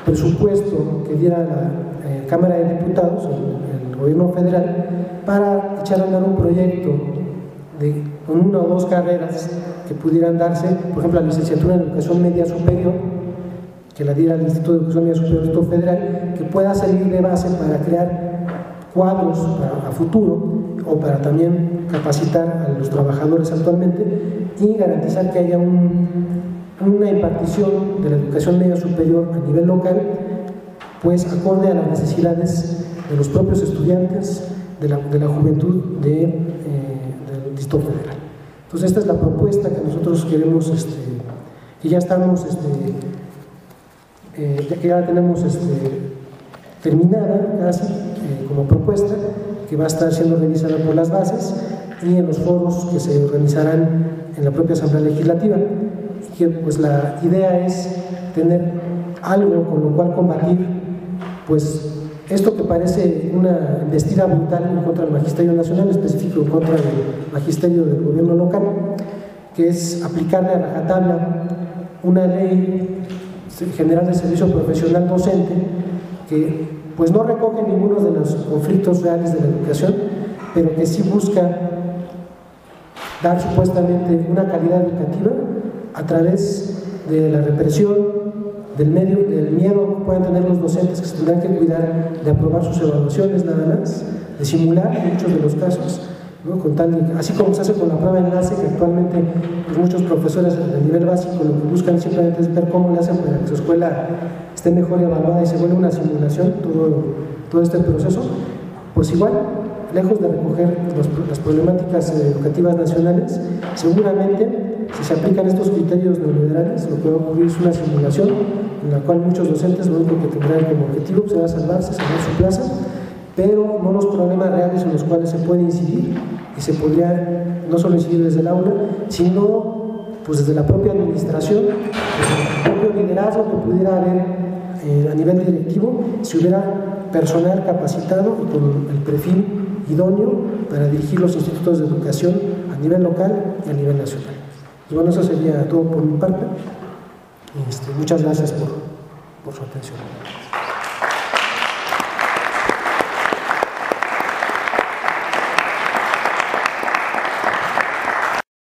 presupuesto que diera la Cámara de Diputados, el gobierno federal, para echar a andar un proyecto con una o dos carreras que pudieran darse, por ejemplo, la licenciatura en Educación Media Superior, que la diera el Instituto de Educación Media Superior del Instituto Federal, que pueda servir de base para crear cuadros a futuro o para también capacitar a los trabajadores actualmente y garantizar que haya una impartición de la educación media superior a nivel local, pues acorde a las necesidades de los propios estudiantes, de la juventud del Distrito Federal. Entonces esta es la propuesta que nosotros queremos, que ya estamos, ya la tenemos terminada casi como propuesta, que va a estar siendo revisada por las bases y en los foros que se organizarán en la propia Asamblea Legislativa. Y que pues la idea es tener algo con lo cual combatir pues esto que parece una embestida brutal en contra del Magisterio Nacional, específico en contra del Magisterio del Gobierno local, que es aplicarle a rajatabla una ley general de servicio profesional docente que pues no recoge ninguno de los conflictos reales de la educación, pero que sí busca dar supuestamente una calidad educativa a través de la represión, del miedo que puedan tener los docentes, que se tendrán que cuidar de aprobar sus evaluaciones nada más, de simular en muchos de los casos, ¿no? Así como se hace con la prueba de enlace, que actualmente pues, muchos profesores de nivel básico lo que buscan simplemente es ver cómo le hacen para que su escuela esté mejor evaluada y se vuelve una simulación todo este proceso. Pues igual, lejos de recoger las problemáticas educativas nacionales, seguramente si se aplican estos criterios neoliberales, lo que va a ocurrir es una simulación en la cual muchos docentes lo único que tendrán como objetivo será salvarse, salvar su plaza, pero no los problemas reales en los cuales se puede incidir, y se podría no solo incidir desde el aula, sino pues desde la propia administración, desde el propio liderazgo que pudiera haber a nivel directivo, si hubiera personal capacitado y con el perfil idóneo para dirigir los institutos de educación a nivel local y a nivel nacional. Pues bueno, eso sería todo por mi parte. Muchas gracias por su atención.